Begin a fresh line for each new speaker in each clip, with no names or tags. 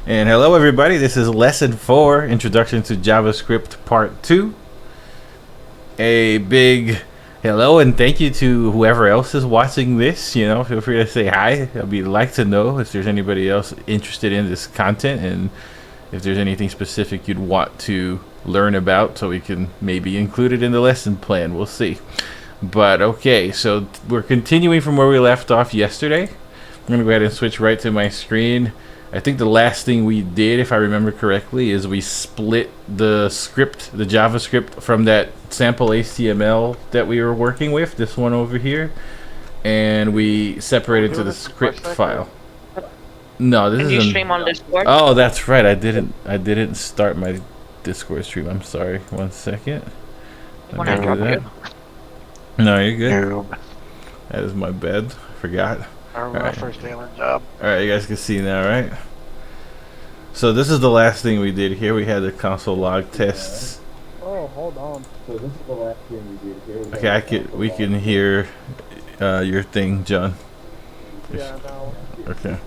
And hello everybody, this is Lesson 4, Introduction to JavaScript Part 2. A big hello and thank you to whoever else is watching this. You know, feel free to say hi. I'd like to know if there's anybody else interested in this content and if there's anything specific you'd want to learn about so we can maybe include it in the lesson plan. We'll see. But okay, so we're continuing from where we left off yesterday. I'm going to go ahead and switch right to my screen. I think the last thing we did, if I remember correctly, is we split the script, the JavaScript, from that sample HTML that we were working with, this one over here, and we separated to the script file. No, this is.
Can you stream on Discord?
Oh, that's right. I didn't start my Discord stream. I'm sorry. 1 second.
When I drop you.
No, you're good. That is my bad. I forgot.
Our first day on the job.
Alright, you guys can see now, right? So this is the last thing we did here. We had the console log tests.
Oh, hold on.
So this is the last thing we did here.
Okay, we can hear your thing, John.
Yeah, now.
Okay.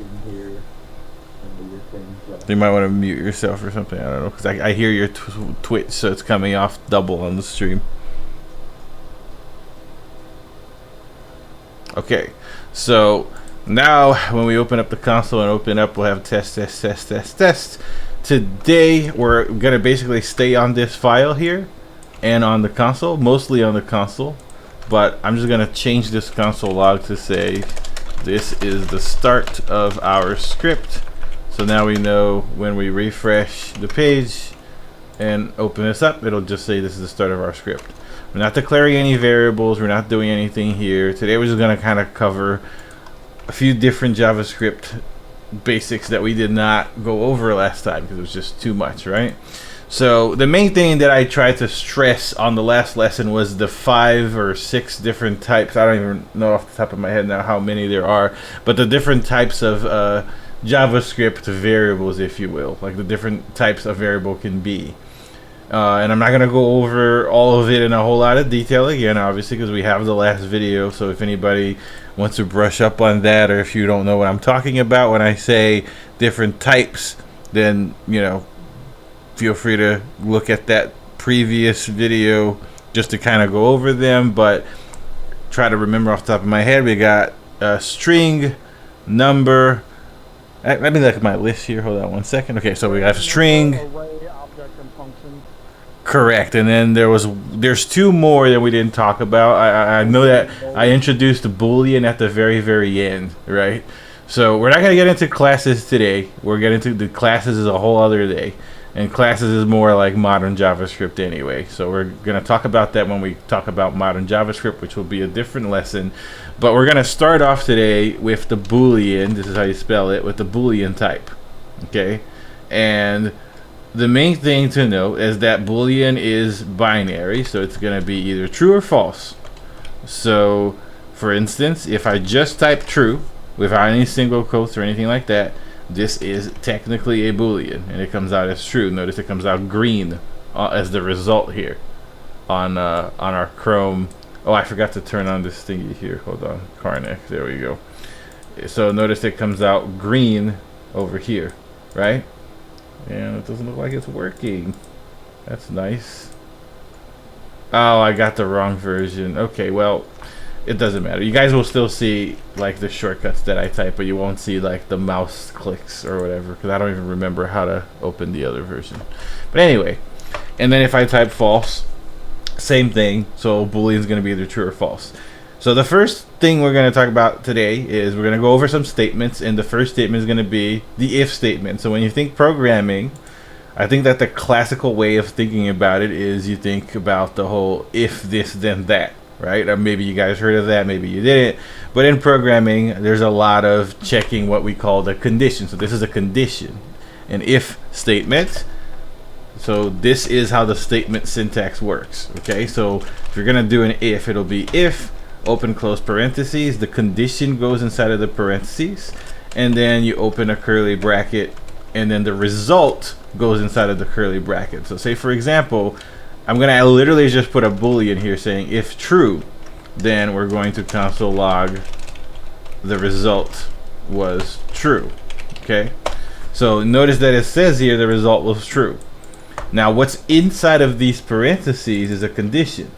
You might want to mute yourself or something. I don't know, because I hear your Twitch, so it's coming off double on the stream. Okay, so now when we open up the console and open up, we'll have test. Today we're gonna basically stay on this file here and on the console, mostly on the console, but I'm just gonna change this console log to say this is the start of our script. So now we know when we refresh the page and open this up, it'll just say this is the start of our script. We're not declaring any variables. We're not doing anything here. Today we're just going to kind of cover a few different JavaScript basics that we did not go over last time because it was just too much, right? So the main thing that I tried to stress on the last lesson was the 5 or 6 different types. I don't even know off the top of my head now how many there are, but the different types of JavaScript variables, if you will, like the different types a variable can be. And I'm not going to go over all of it in a whole lot of detail again, obviously, because we have the last video. So if anybody wants to brush up on that, or if you don't know what I'm talking about when I say different types, then, you know, feel free to look at that previous video just to kind of go over them. But try to remember off the top of my head, we got string, number. Let me look at my list here. Hold on 1 second. Okay, so we got string.
Array, object, and function.
Correct, and then there's 2 more that we didn't talk about. I know that I introduced the Boolean at the very end, right? So we're not gonna get into classes today. We're getting to the classes is a whole other day, and classes is more like modern JavaScript anyway. So we're gonna talk about that when we talk about modern JavaScript, which will be a different lesson. But we're gonna start off today with the Boolean. This is how you spell it, with the Boolean type. Okay, and the main thing to know is that Boolean is binary, so it's going to be either true or false. So, for instance, if I just type true without any single quotes or anything like that, this is technically a Boolean, and it comes out as true. Notice it comes out green as the result here on our Chrome. Oh, I forgot to turn on this thingy here. Hold on, Karnak. There we go. So notice it comes out green over here, right? And it doesn't look like it's working. That's nice. Oh, I got the wrong version. Okay, well, it doesn't matter. You guys will still see like the shortcuts that I type, but you won't see like the mouse clicks or whatever, because I don't even remember how to open the other version. But anyway, and then if I type false, same thing. So Boolean is going to be either true or false. So the first thing we're going to talk about today is we're going to go over some statements, and the first statement is going to be the if statement. So when you think programming, I think that the classical way of thinking about it is you think about the whole if this then that, right? Or maybe you guys heard of that, maybe you didn't. But in programming, there's a lot of checking what we call the condition. So this is a condition, an if statement. So this is how the statement syntax works. Okay, so if you're going to do an if, it'll be if open close parentheses, the condition goes inside of the parentheses, and then you open a curly bracket, and then the result goes inside of the curly bracket. So say for example, I'm gonna literally just put a Boolean here saying if true, then we're going to console log the result was true. Okay, So notice that it says here the result was true. Now what's inside of these parentheses is a condition.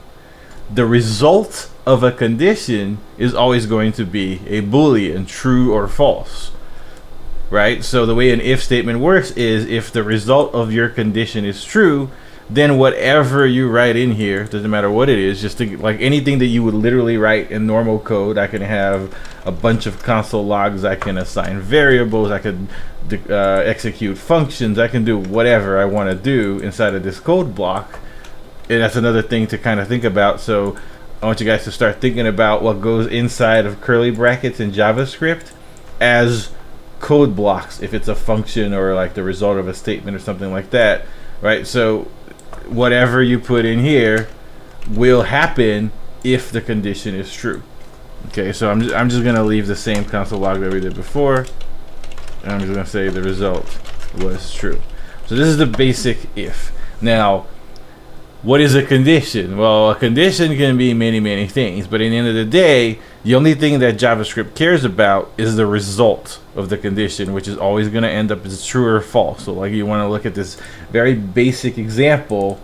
The result of a condition is always going to be a Boolean, true or false. Right? So the way an if statement works is if the result of your condition is true, then whatever you write in here, doesn't matter what it is, just think like anything that you would literally write in normal code. I can have a bunch of console logs, I can assign variables, I could execute functions, I can do whatever I want to do inside of this code block. And that's another thing to kind of think about. So I want you guys to start thinking about what goes inside of curly brackets in JavaScript as code blocks, if it's a function or like the result of a statement or something like that, right? So whatever you put in here will happen if the condition is true. Okay, so I'm just gonna leave the same console log that we did before, and I'm just gonna say the result was true. So this is the basic if. Now, what is a condition? Well, a condition can be many things, but at the end of the day, the only thing that JavaScript cares about is the result of the condition, which is always going to end up as true or false. So like you want to look at this very basic example.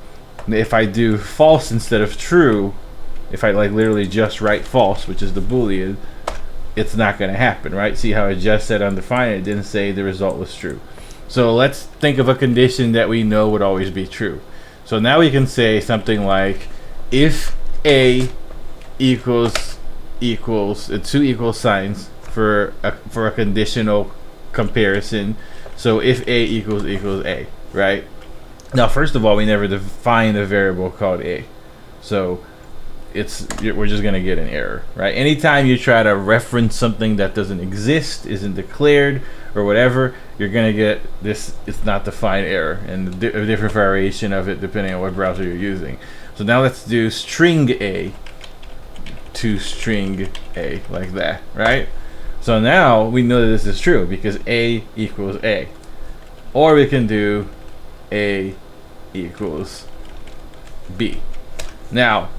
If I do false instead of true, if I like literally just write false, which is the Boolean, it's not going to happen, right? See how I just said undefined, it didn't say the result was true. So let's think of a condition that we know would always be true. So now we can say something like if A equals two equal signs for a conditional comparison. So if A equals A, right? Now first of all, we never define a variable called A, so we're just gonna get an error, right? Anytime you try to reference something that doesn't exist, isn't declared, or whatever, you're gonna get this it's not defined error, and a different variation of it depending on what browser you're using. So now let's do string A to string A like that, right? So now we know that this is true because A equals A. Or we can do A equals B. Now,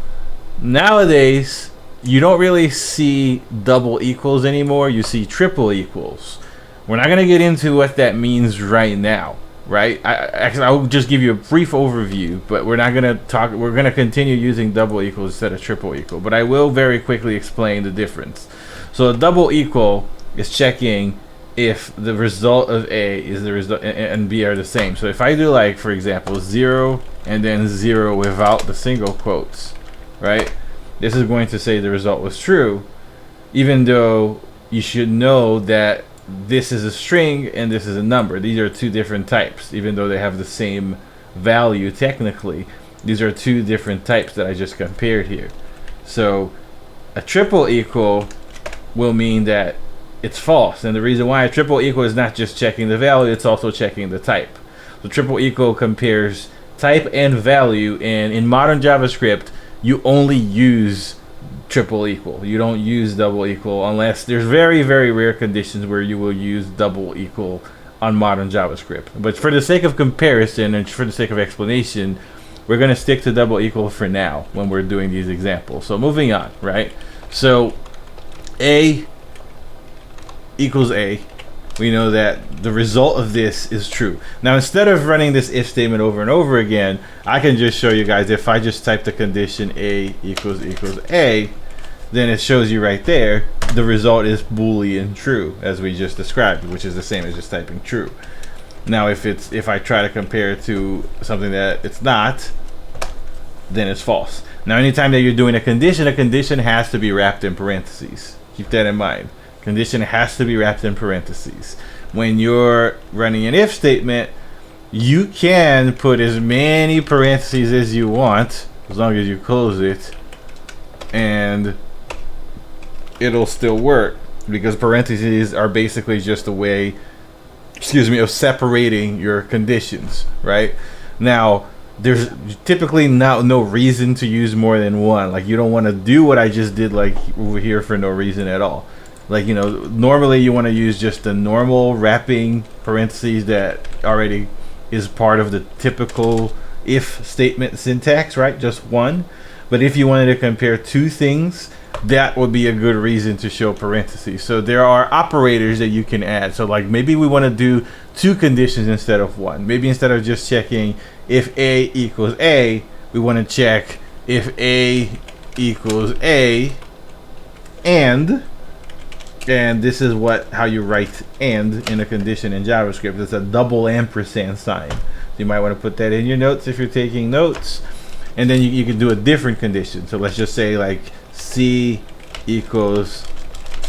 nowadays, you don't really see double equals anymore. You see triple equals. We're not going to get into what that means right now, right? I'll just give you a brief overview, but we're not going to talk. We're going to continue using double equals instead of triple equal, but I will very quickly explain the difference. So a double equal is checking if the result of A is the result and B are the same. So if I do, like, for example, 0 and then 0 without the single quotes, right? This is going to say the result was true, even though you should know that this is a string and this is a number. These are two different types, even though they have the same value technically. These are two different types that I just compared here. So a triple equal will mean that it's false, and the reason why a triple equal is not just checking the value, it's also checking the type. So triple equal compares type and value, and in modern JavaScript you only use triple equal. You don't use double equal unless there's very rare conditions where you will use double equal on modern JavaScript. But for the sake of comparison and for the sake of explanation, we're going to stick to double equal for now when we're doing these examples. So moving on, right? So A equals A, we know that the result of this is true. Now instead of running this if statement over and over again, I can just show you guys, if I just type the condition A equals A, then it shows you right there the result is Boolean true, as we just described, which is the same as just typing true. Now if I try to compare it to something that it's not, then it's false. Now anytime that you're doing a condition has to be wrapped in parentheses. Keep that in mind. Condition has to be wrapped in parentheses. When you're running an if statement, you can put as many parentheses as you want, as long as you close it, and it'll still work, because parentheses are basically just a way, of separating your conditions, right? Now, there's typically no reason to use more than one. Like, you don't want to do what I just did, like over here, for no reason at all. Like, you know, normally you want to use just the normal wrapping parentheses that already is part of the typical if statement syntax, right? Just one. But if you wanted to compare two things, that would be a good reason to show parentheses. So there are operators that you can add. So like maybe we want to do 2 conditions instead of 1. Maybe instead of just checking if A equals A, we want to check if A equals A and this is how you write and in a condition in JavaScript. It's a double ampersand sign. So you might want to put that in your notes if you're taking notes. And then you can do a different condition. So let's just say like C equals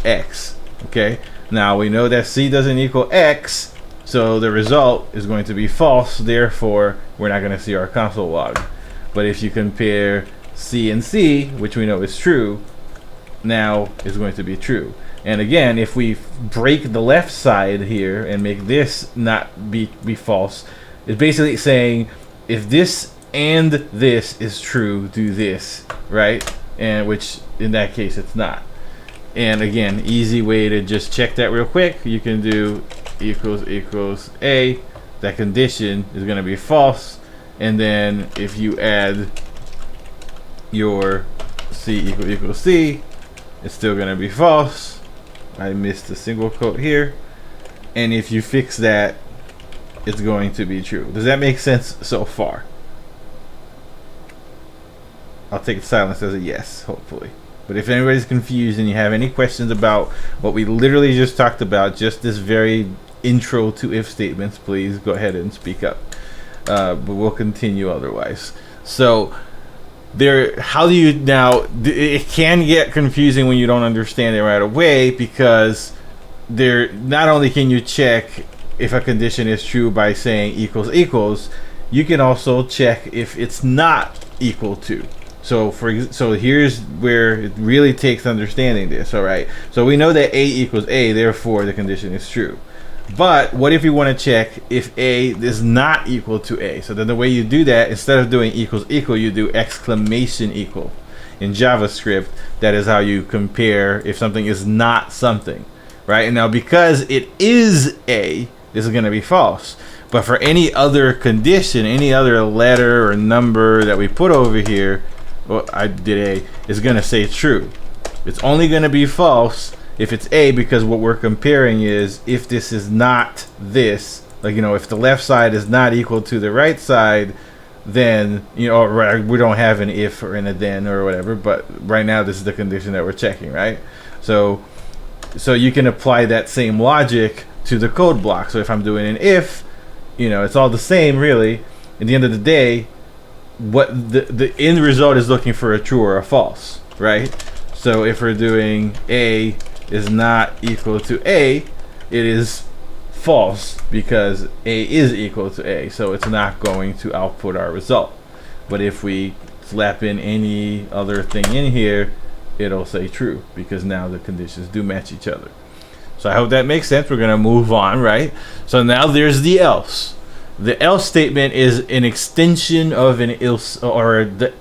X. Okay. Now we know that C doesn't equal X, so the result is going to be false. Therefore, we're not going to see our console log. But if you compare C and C, which we know is true, now is going to be true. And again, if we break the left side here and make this not be false, it's basically saying if this and this is true, do this, right? And which in that case it's not. And again, easy way to just check that real quick. You can do equals A. That condition is going to be false. And then if you add your C equals C, it's still going to be false. I missed a single quote here. And if you fix that, it's going to be true. Does that make sense so far? I'll take silence as a yes, hopefully. But if anybody's confused and you have any questions about what we literally just talked about, just this very intro to if statements, please go ahead and speak up. But we'll continue otherwise. So how do you now, it can get confusing when you don't understand it right away, because not only can you check if a condition is true by saying equals, you can also check if it's not equal to. So here's where it really takes understanding this. All right, so we know that A equals A, therefore the condition is true. But what if you want to check if A is not equal to A? So then the way you do that, instead of doing equals, you do exclamation equal. In JavaScript, that is how you compare if something is not something, right? And now because it is A, this is going to be false. But for any other condition, any other letter or number that we put over here, well, I did A, is going to say true. It's only going to be false if it's A, because what we're comparing is if this is not this, like, if the left side is not equal to the right side, then, we don't have an if or a then or whatever, but right now this is the condition that we're checking, right? So you can apply that same logic to the code block. So if I'm doing an if, it's all the same really. At the end of the day, what the end result is looking for a true or a false, right? So if we're doing A is not equal to A, it is false because A is equal to A, so it's not going to output our result. But if we slap in any other thing in here, it'll say true, because now the conditions do match each other. So I hope that makes sense. We're gonna move on, right? So now there's the else. The else statement is an extension of an else, or the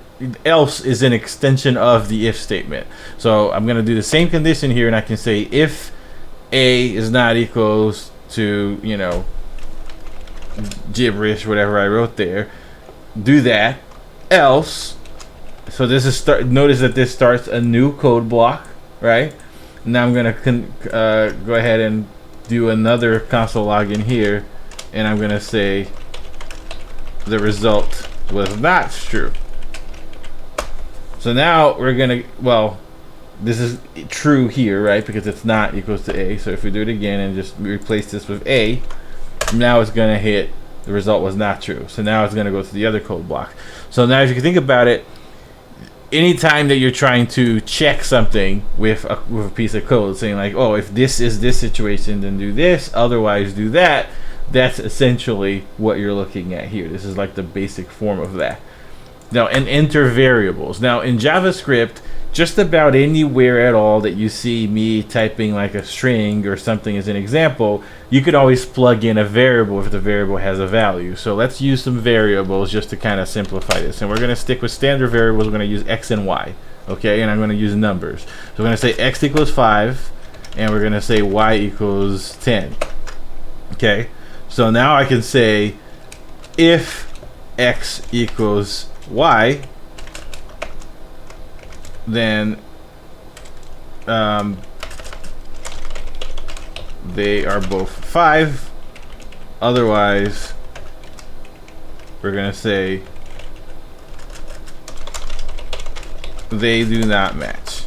else is an extension of the if statement. So I'm going to do the same condition here, and I can say if A is not equals to, gibberish, whatever I wrote there, do that, else. So this is notice that this starts a new code block, right? Now I'm going to go ahead and do another console log in here, and I'm going to say the result was not true. So now we're gonna, this is true here, right? Because it's not equals to A. So if we do it again and just replace this with A, now it's gonna hit the result was not true. So now it's gonna go to the other code block. So now if you can think about it, anytime that you're trying to check something with a piece of code, saying like, oh, if this is this situation, then do this, otherwise do that, that's essentially what you're looking at here. This is like the basic form of that. Now, and enter variables. Now, in JavaScript, just about anywhere at all that you see me typing like a string or something as an example, you could always plug in a variable if the variable has a value. So let's use some variables just to kind of simplify this. And we're going to stick with standard variables. We're going to use X and Y, okay? And I'm going to use numbers. So we're going to say X equals 5, and we're going to say Y equals 10, okay? So now I can say if X equals Y, then they are both 5. Otherwise, we're gonna say they do not match.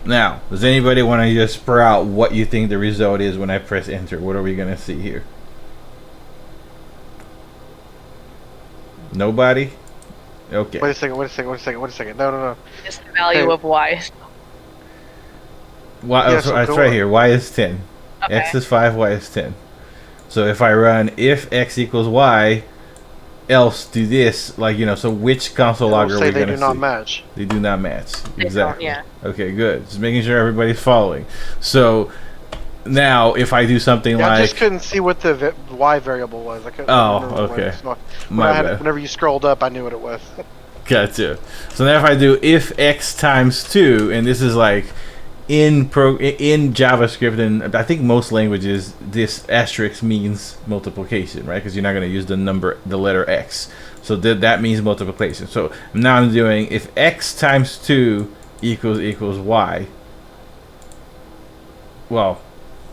Now, does anybody want to just spur out what you think the result is when I press enter? What are we gonna see here? Nobody? Okay.
Wait a second. No.
Just the value
Okay.
of y.
Y,
Yeah, so
it's
go
right
on.
here. Y is 10.
Okay.
X is 5, Y is 10. So if I run if X equals Y, else do this, like, you know, so which console log
It'll
are we
say they
going to
do
see?
not match.
They do not match.
They
Exactly.
don't, yeah.
Okay, good. Just making sure everybody's following. So now if I do something
Yeah, I
like...
just couldn't see what the y variable was. I couldn't
Oh,
remember what it
okay.
was. So
My bad.
whenever you scrolled up, I knew what it was.
Gotcha. So now if I do if X times 2, and this is like in JavaScript, and I think most languages, this asterisk means multiplication, right? Because you're not going to use the letter X. So that means multiplication. So now I'm doing if X times 2 equals Y. Well,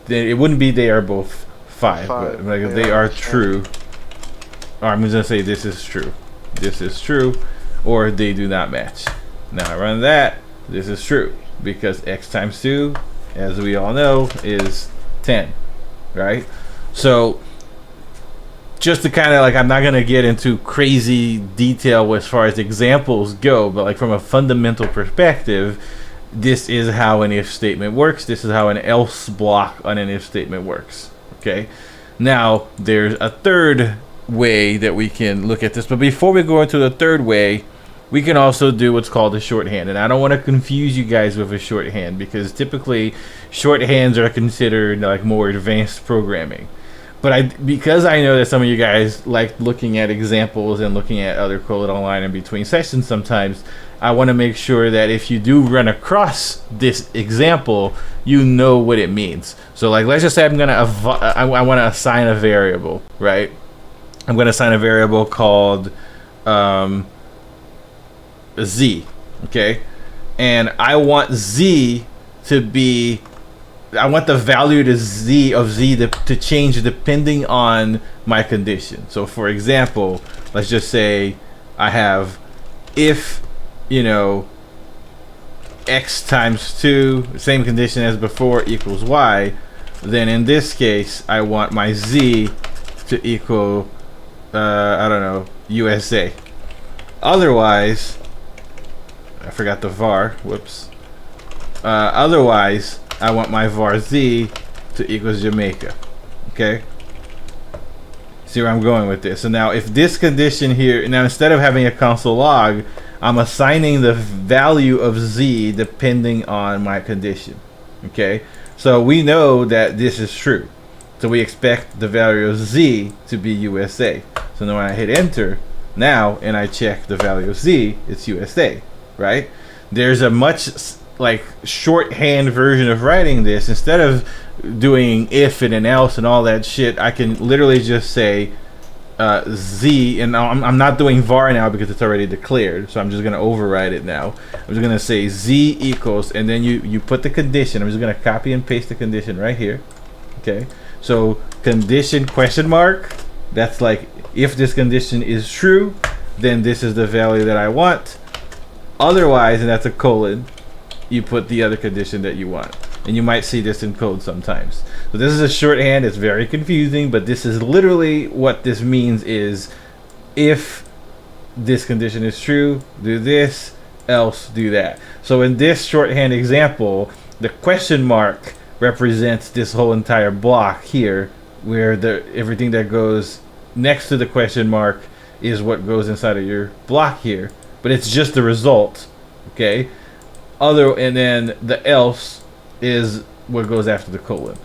then it wouldn't be they are both 5, but like if they are true, or I'm just going to say this is true. This is true, or they do not match. Now I run that, this is true, because X times 2, as we all know, is 10, right? So just to kind of like, I'm not going to get into crazy detail as far as examples go, but like from a fundamental perspective, this is how an if statement works. This is how an else block on an if statement works. Okay. Now there's a third way that we can look at this, but before we go into the third way, we can also do what's called a shorthand. And I don't want to confuse you guys with a shorthand, because typically shorthands are considered like more advanced programming. But because I know that some of you guys like looking at examples and looking at other code online in between sessions sometimes, I want to make sure that if you do run across this example, you know what it means. So like, let's just say I want to assign a variable, right? I'm going to assign a variable called Z, okay? And I want Z to be, I want the value to Z of Z to change depending on my condition. So for example, let's just say I have if, you know, X times 2, same condition as before, equals Y, then in this case, I want my Z to equal, I don't know, USA. Otherwise, I forgot the var, whoops. Otherwise, I want my var Z to equals Jamaica. Okay? See where I'm going with this. So now if this condition here, now instead of having a console log, I'm assigning the value of Z depending on my condition. Okay? So we know that this is true. So we expect the value of Z to be USA. So now when I hit enter now and I check the value of Z, it's USA, right? There's a much like shorthand version of writing this. Instead of doing if and an else and all that shit, I can literally just say Z, and I'm not doing var now because it's already declared, so I'm just gonna override it now. I'm just gonna say Z equals, and then you put the condition. I'm just gonna copy and paste the condition right here. Okay, so condition question mark, that's like if this condition is true, then this is the value that I want. Otherwise, and that's a colon, you put the other condition that you want. And you might see this in code sometimes. So this is a shorthand. It's very confusing, but this is literally what this means is if this condition is true, do this, else do that. So in this shorthand example, the question mark represents this whole entire block here, where everything that goes next to the question mark is what goes inside of your block here. But it's just the result, okay? And then the else is what goes after the colon.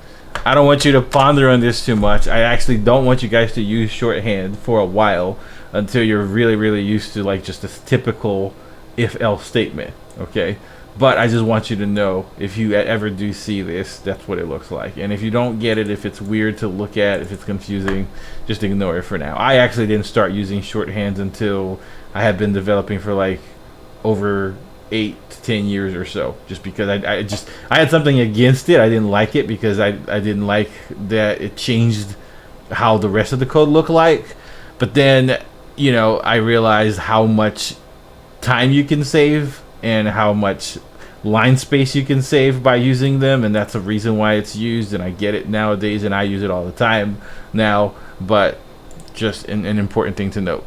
I don't want you to ponder on this too much. I actually don't want you guys to use shorthand for a while until you're really, really used to like just a typical if-else statement, okay? But I just want you to know, if you ever do see this, that's what it looks like. And if you don't get it, if it's weird to look at, if it's confusing, just ignore it for now. I actually didn't start using shorthands until I had been developing for like over 8 to 10 years or so, just because I had something against it. I didn't like it because I didn't like that it changed how the rest of the code looked like. But then, you know, I realized how much time you can save and how much line space you can save by using them, and that's the reason why it's used, and I get it nowadays, and I use it all the time now. But just an important thing to note.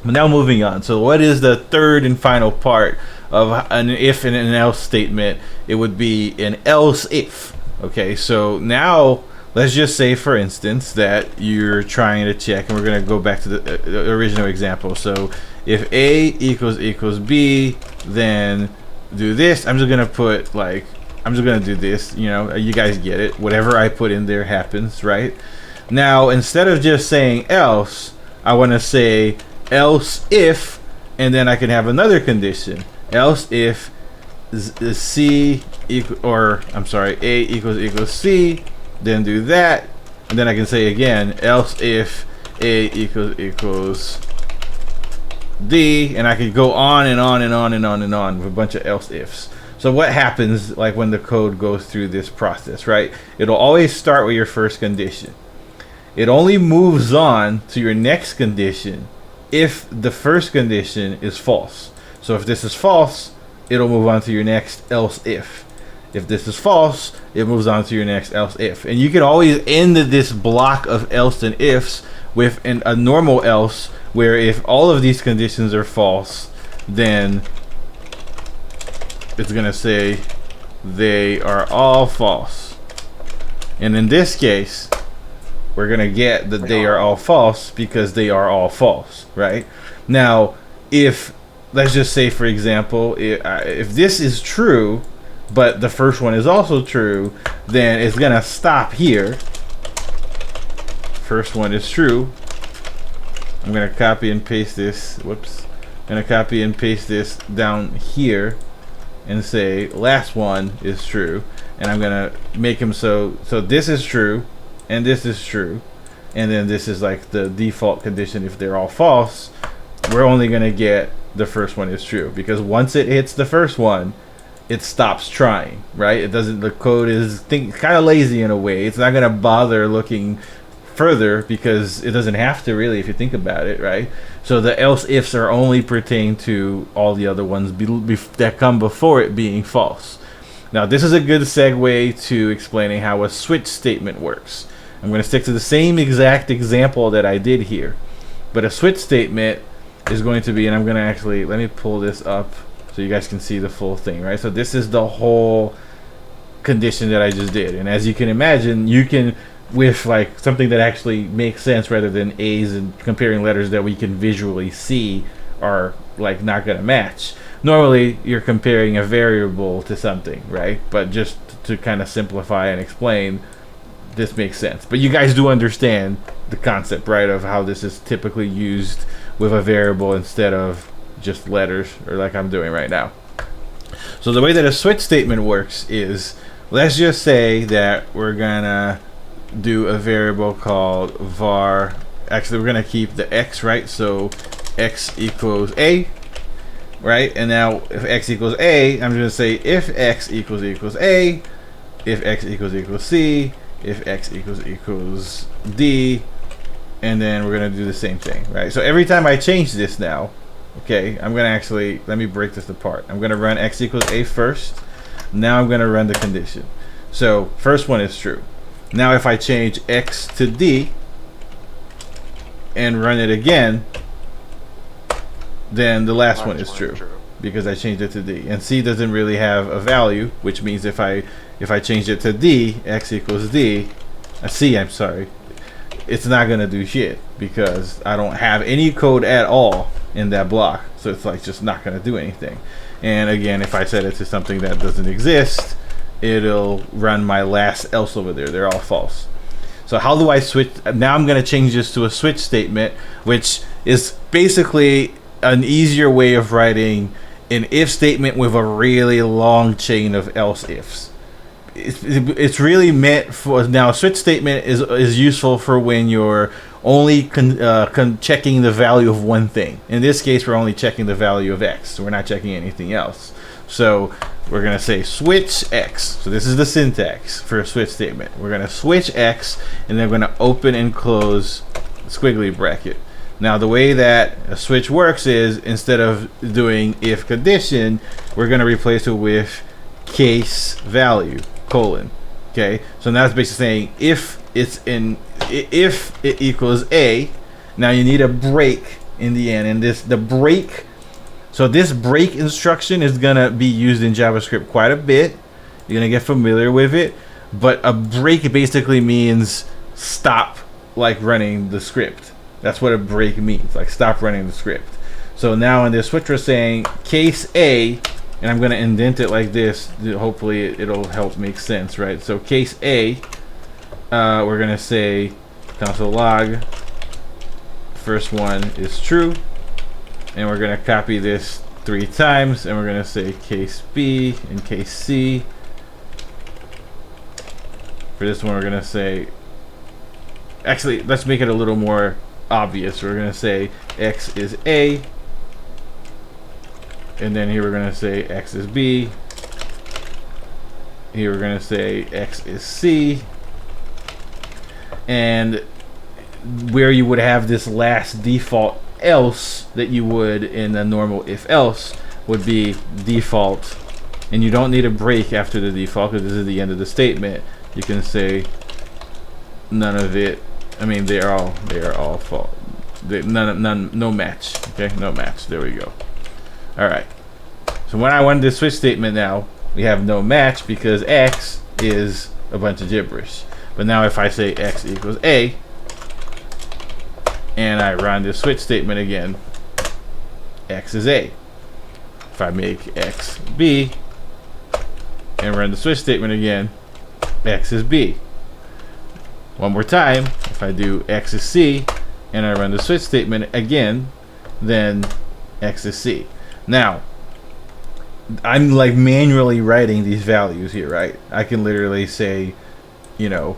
But now moving on. So what is the third and final part of an if and an else statement? It would be an else if. Okay, so now let's just say, for instance, that you're trying to check, and we're going to go back to the original example. So if A equals B, then do this. I'm just going to do this. You know, you guys get it. Whatever I put in there happens, right? Now, instead of just saying else, I want to say else if, and then I can have another condition. Else if A equals C, then do that, and then I can say again, else if A equals D, and I could go on and on and on and on and on with a bunch of else ifs. So what happens, like, when the code goes through this process, right? It'll always start with your first condition. It only moves on to your next condition if the first condition is false. So if this is false, it'll move on to your next else if. If this is false, it moves on to your next else if. And you can always end this block of else and ifs with a normal else, where if all of these conditions are false, then it's going to say they are all false. And in this case, we're going to get that they are all false because they are all false, right? Now, if, let's just say, for example, if this is true, but the first one is also true, then it's going to stop here. First one is true. I'm going to copy and paste this. Whoops. I'm going to copy and paste this down here and say last one is true. And I'm going to make them so this is true. And this is true, and then this is like the default condition. If they're all false, we're only going to get the first one is true, because once it hits the first one, it stops trying, right? It doesn't, the code is kind of lazy in a way. It's not going to bother looking further because it doesn't have to, really, if you think about it, right? So the else ifs are only pertain to all the other ones that come before it being false. Now, this is a good segue to explaining how a switch statement works. I'm going to stick to the same exact example that I did here. But a switch statement is going to be, and I'm going to actually, let me pull this up so you guys can see the full thing, right? So this is the whole condition that I just did. And as you can imagine, you can, with like something that actually makes sense rather than A's and comparing letters that we can visually see are like not going to match. Normally, you're comparing a variable to something, right? But just to kind of simplify and explain, this makes sense. But you guys do understand the concept, right, of how this is typically used with a variable instead of just letters, or like I'm doing right now. So the way that a switch statement works is, let's just say that we're gonna do a variable called var. Actually, we're gonna keep the x, right? So x equals a, right? And now if x equals a, I'm gonna say if x equals a, if x equals c, if x equals d, and then we're gonna do the same thing, right? So every time I change this now, okay, I'm gonna actually, let me break this apart. I'm gonna run x equals a first. Now I'm gonna run the condition. So first one is true. Now if I change x to d and run it again, then the last one is true because I changed it to d. And c doesn't really have a value, which means if I change it to d, x equals d, c, I'm sorry, it's not gonna do shit because I don't have any code at all in that block. So it's like just not gonna do anything. And again, if I set it to something that doesn't exist, it'll run my last else over there. They're all false. So how do I switch? Now I'm gonna change this to a switch statement, which is basically an easier way of writing an if statement with a really long chain of else ifs. It's really meant for, now a switch statement is useful for when you're only checking the value of one thing. In this case, we're only checking the value of x. So we're not checking anything else. So we're going to say switch x. So this is the syntax for a switch statement. We're going to switch x, and then we're going to open and close squiggly bracket. Now the way that a switch works is, instead of doing if condition, we're going to replace it with case value colon. Okay, so now it's basically saying if it equals a, now you need a break in the end, and the break. So this break instruction is gonna be used in JavaScript quite a bit. You're gonna get familiar with it, but a break basically means stop, like running the script. That's what a break means, like stop running the script. So now in this switch, we're saying case A, and I'm gonna indent it like this. Hopefully it'll help make sense, right? So case A, we're gonna say console log, first one is true, and we're gonna copy this 3 times, and we're gonna say case B and case C. For this one, we're gonna say, actually, let's make it a little more obvious. We're gonna say X is A, and then here we're gonna say X is B. Here we're gonna say X is C, and where you would have this last default else that you would in a normal if else would be default, and you don't need a break after the default because this is the end of the statement. You can say none of it. I mean, they are all false. No match. Okay, no match. There we go. All right. So when I run this switch statement now, we have no match because X is a bunch of gibberish. But now if I say X equals A, and I run this switch statement again, X is A. If I make X B and run the switch statement again, X is B. One more time, if I do X is C and I run the switch statement again, then X is C. Now, I'm like manually writing these values here, right? I can literally say, you know,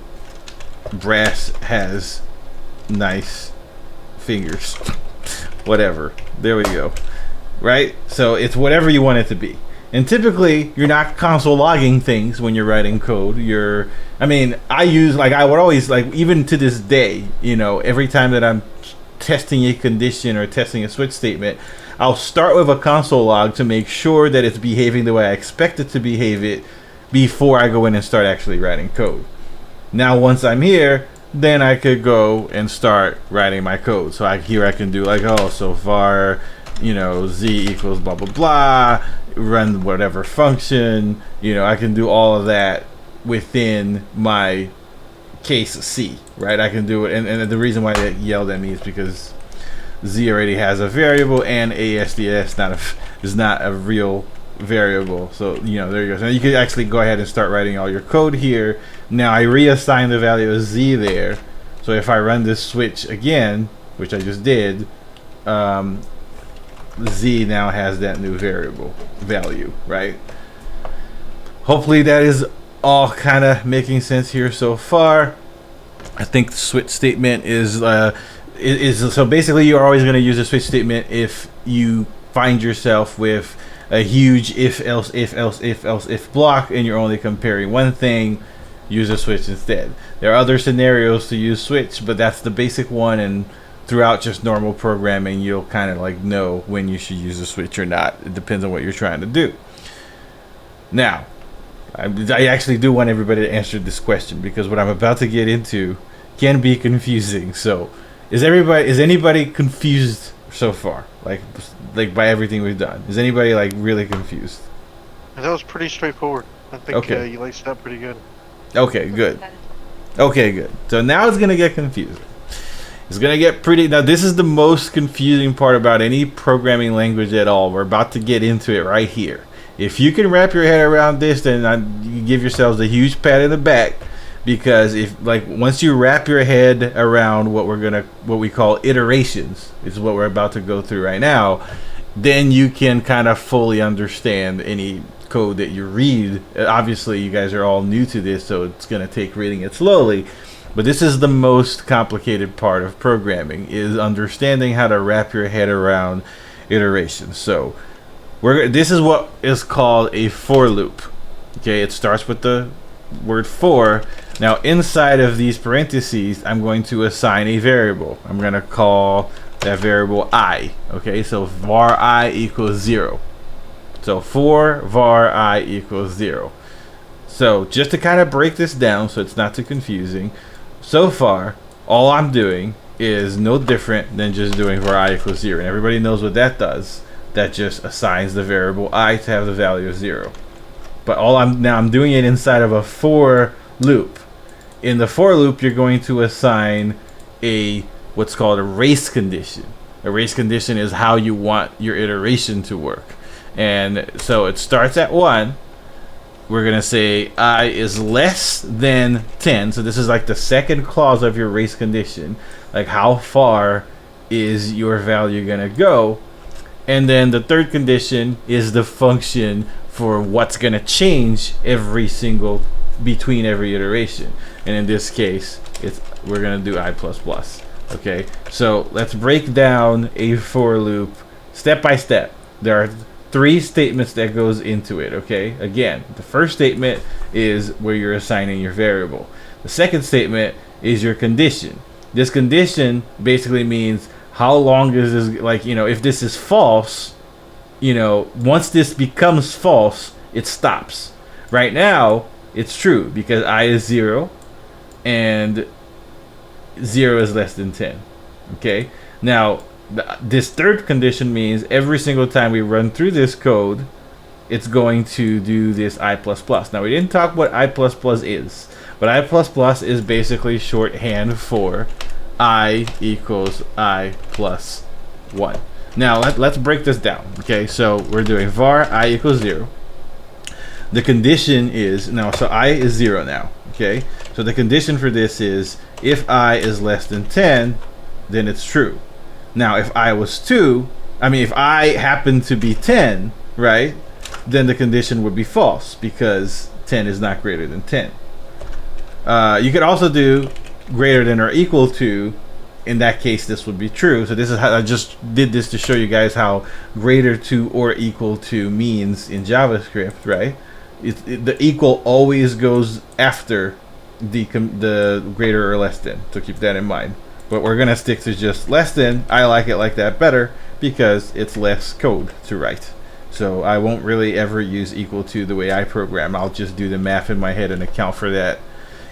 brass has nice fingers. Whatever. There we go. Right? So it's whatever you want it to be. And typically, you're not console logging things when you're writing code. I would always, like, even to this day, you know, every time that I'm testing a condition or testing a switch statement, I'll start with a console log to make sure that it's behaving the way I expect it to behave it before I go in and start actually writing code. Now, once I'm here, then I could go and start writing my code. So I can do like, oh, so far, you know, z equals blah, blah, blah, run whatever function, you know, I can do all of that within my case C, right? I can do it. And the reason why they yelled at me is because Z already has a variable and ASDS is not a real variable. So, you know, there you go. So you could actually go ahead and start writing all your code here. Now I reassign the value of Z there. So if I run this switch again, which I just did, Z now has that new variable value, right? Hopefully that is all kind of making sense here so far. I think the switch statement is so basically you're always going to use a switch statement if you find yourself with a huge if else block and you're only comparing one thing. Use a switch instead. There are other scenarios to use switch, but that's the basic one, and throughout just normal programming you'll kind of like know when you should use a switch or not. It depends on what you're trying to do. Now I actually do want everybody to answer this question because what I'm about to get into can be confusing. So is anybody confused so far, like by everything we've done? Is anybody like really confused?
That was pretty straightforward. I think
okay.
You laced it up pretty good.
Okay, good. Okay, good. So now it's gonna get confusing. It's gonna get pretty. Now this is the most confusing part about any programming language at all. We're about to get into it right here. If you can wrap your head around this, then you give yourselves a huge pat in the back, because once you wrap your head around what we call iterations, is what we're about to go through right now, then you can kind of fully understand any code that you read. Obviously, you guys are all new to this, so it's gonna take reading it slowly. But this is the most complicated part of programming, is understanding how to wrap your head around iterations. So this is what is called a for loop. Okay, it starts with the word for. Now inside of these parentheses, I'm going to assign a variable. I'm going to call that variable I. Okay, so var I equals 0. So for var I equals 0. So just to kind of break this down so it's not too confusing, so far all I'm doing is no different than just doing var I equals 0. And everybody knows what that does. That just assigns the variable I to have the value of 0. But I'm doing it inside of a for loop. In the for loop, you're going to assign what's called a race condition. A race condition is how you want your iteration to work. And so it starts at 1. We're going to say I is less than 10. So this is like the second clause of your race condition. Like how far is your value going to go? And then the third condition is the function for what's going to change between every iteration. And in this case, we're going to do I++. Okay, so let's break down a for loop step by step. There are 3 statements that goes into it. Okay, again, the first statement is where you're assigning your variable. The second statement is your condition. This condition basically means how long is this, like, if this is false, once this becomes false, it stops. Right now, it's true because I is 0 and 0 is less than 10. Okay, now this third condition means every single time we run through this code, it's going to do this I++. Now we didn't talk what I++ is, but I++ is basically shorthand for I equals I plus 1. Now let's break this down. Okay, so we're doing var I equals 0. The condition is so I is 0 now. Okay, so the condition for this is if I is less than 10, then it's true. Now if I was 2, if I happen to be 10, right, then the condition would be false because 10 is not greater than 10. You could also do greater than or equal to. In that case, this would be true. So this is how I just did this to show you guys how greater to or equal to means in JavaScript, right? The equal always goes after the greater or less than. So keep that in mind. But we're gonna stick to just less than. I like it like that better because it's less code to write. So I won't really ever use equal to the way I program. I'll just do the math in my head and account for that.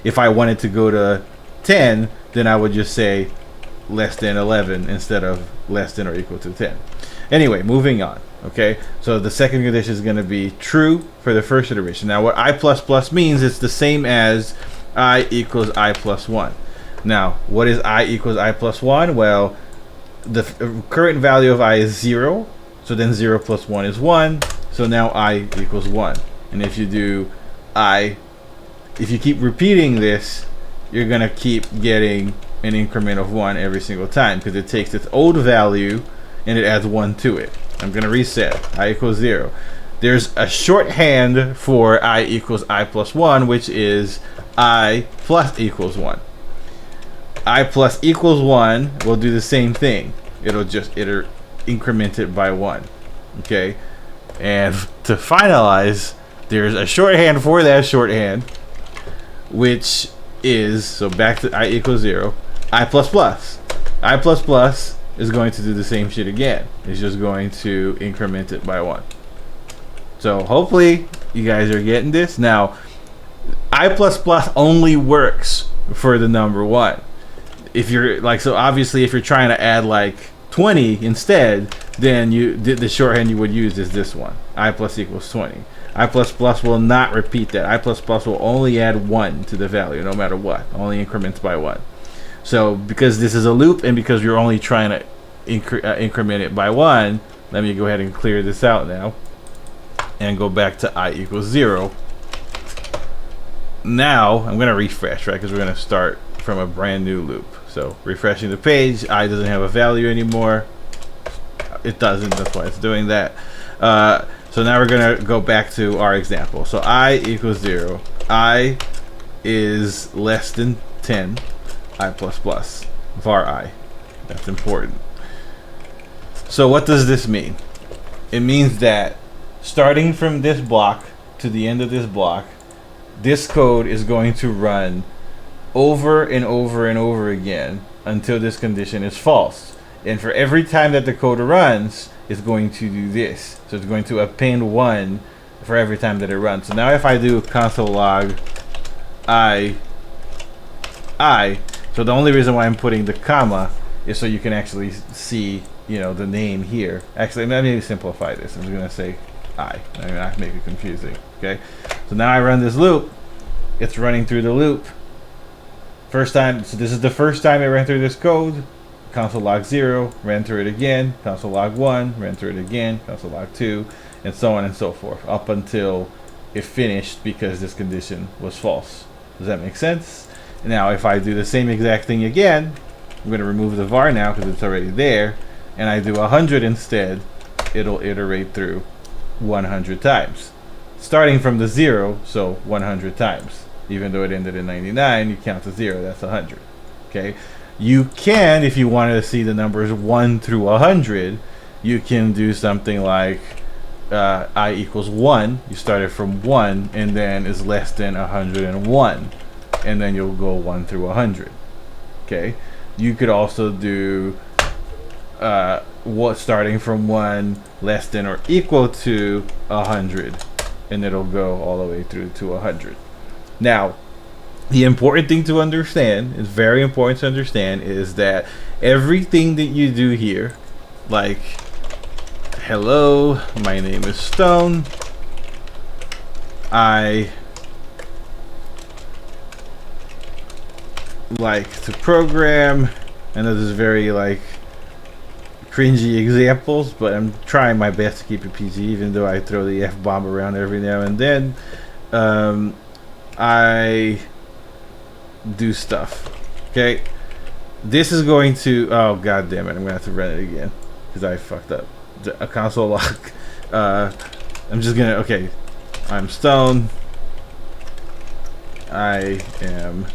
If I wanted to go to 10, then I would just say less than 11 instead of less than or equal to 10. Anyway, moving on. Okay, so the second condition is going to be true for the first iteration. Now what I++ means, it's the same as I equals I plus 1. Now what is I equals I plus 1? Well, the current value of I is 0, so then 0 plus 1 is 1, so now I equals 1. And if you do if you keep repeating this, you're going to keep getting an increment of 1 every single time because it takes its old value and it adds 1 to it. I'm going to reset I equals 0. There's a shorthand for I equals I plus 1, which is I plus equals 1. I plus equals 1 will do the same thing. It'll increment it by 1. Okay, and to finalize, there's a shorthand for that shorthand, which is, so back to I equals 0, I++. I++ is going to do the same shit again. It's just going to increment it by 1. So hopefully you guys are getting this. Now, I++ only works for the number 1. If you're so obviously if you're trying to add like 20 instead, then the shorthand you would use is this one, I plus equals 20. I++ will not repeat that. I++ will only add 1 to the value no matter what, only increments by 1. So because this is a loop and because you're only trying to increment it by 1, let me go ahead and clear this out now and go back to I equals 0. Now I'm going to refresh, right, because we're going to start from a brand new loop. So refreshing the page, I doesn't have a value anymore. It doesn't, that's why it's doing that. So now we're going to go back to our example. So I equals 0. I is less than 10. I plus plus, var I. That's important. So what does this mean? It means that starting from this block to the end of this block, this code is going to run over and over and over again until this condition is false. And for every time that the code runs, it's going to do this. So it's going to append 1 for every time that it runs. So now if I do console log I, so the only reason why I'm putting the comma is so you can actually see, you know, the name here. Actually, let me simplify this. I'm just going to say I. I'm going to make it confusing. Okay. So now I run this loop. It's running through the loop. First time, so this is the first time it ran through this code. Console log 0, ran through it again. Console log 1, ran through it again. Console log 2, and so on and so forth, up until it finished because this condition was false. Does that make sense? Now, if I do the same exact thing again, I'm going to remove the var now because it's already there, and I do 100 instead, it'll iterate through 100 times. Starting from the 0, so 100 times. Even though it ended in 99, you count to 0, that's 100. Okay? You can, if you wanted to see the numbers 1 through 100, you can do something like I equals 1. You started from 1 and then is less than 101. And then you'll go 1 through 100. Okay? You could also do starting from 1 less than or equal to 100. And it'll go all the way through to 100. Now, the important thing to understand, is very important to understand, is that everything that you do here, like, hello, my name is Stone, I like to program, and this is very, like, cringy examples, but I'm trying my best to keep it PG, even though I throw the F-bomb around every now and then. I do stuff. Okay, this is going to, oh god damn it, I'm gonna have to run it again because I fucked up a console log. I'm just gonna, okay, I'm Stone, I am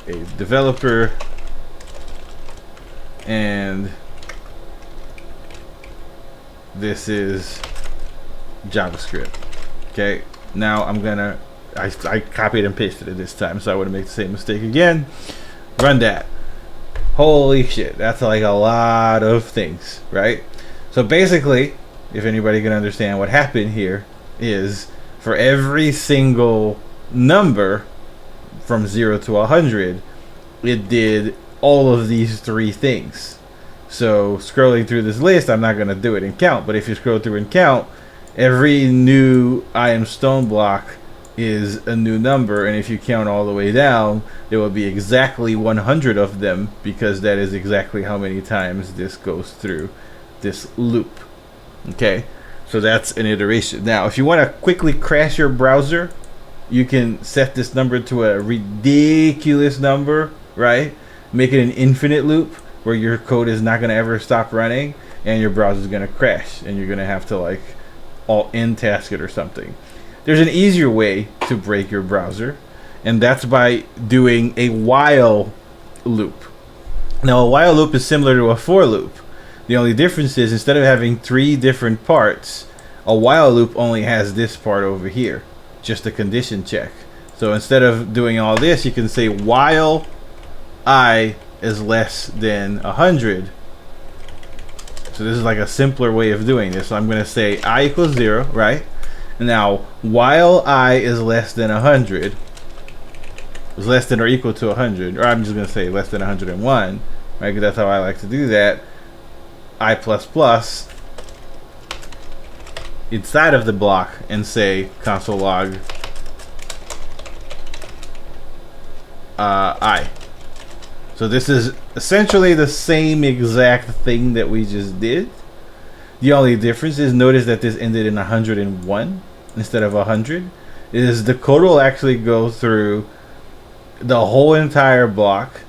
a developer, and this is JavaScript. Okay, now I'm gonna, I copied and pasted it this time, so I wouldn't make the same mistake again. Run that. Holy shit, that's like a lot of things, right? So basically, if anybody can understand what happened here, is for every single number from 0 to 100, it did all of these 3 things. So scrolling through this list, I'm not going to do it in count, but if you scroll through and count, every new I am Stone block is a new number, and if you count all the way down, there will be exactly 100 of them, because that is exactly how many times this goes through this loop. Okay, so that's an iteration. Now, if you want to quickly crash your browser, you can set this number to a ridiculous number, right? Make it an infinite loop where your code is not going to ever stop running, and your browser is going to crash, and you're going to have to like alt-n task it or something. There's an easier way to break your browser, and that's by doing a while loop. Now, a while loop is similar to a for loop. The only difference is, instead of having 3 different parts, a while loop only has this part over here, just a condition check. So instead of doing all this, you can say while I is less than 100. So this is like a simpler way of doing this. So I'm going to say I equals 0, right? Now, while I is less than 100, is less than or equal to 100, or I'm just going to say less than 101, right? Because that's how I like to do that. I plus plus inside of the block and say console log I. So this is essentially the same exact thing that we just did. The only difference is, notice that this ended in 101 instead of 100. Is the code will actually go through the whole entire block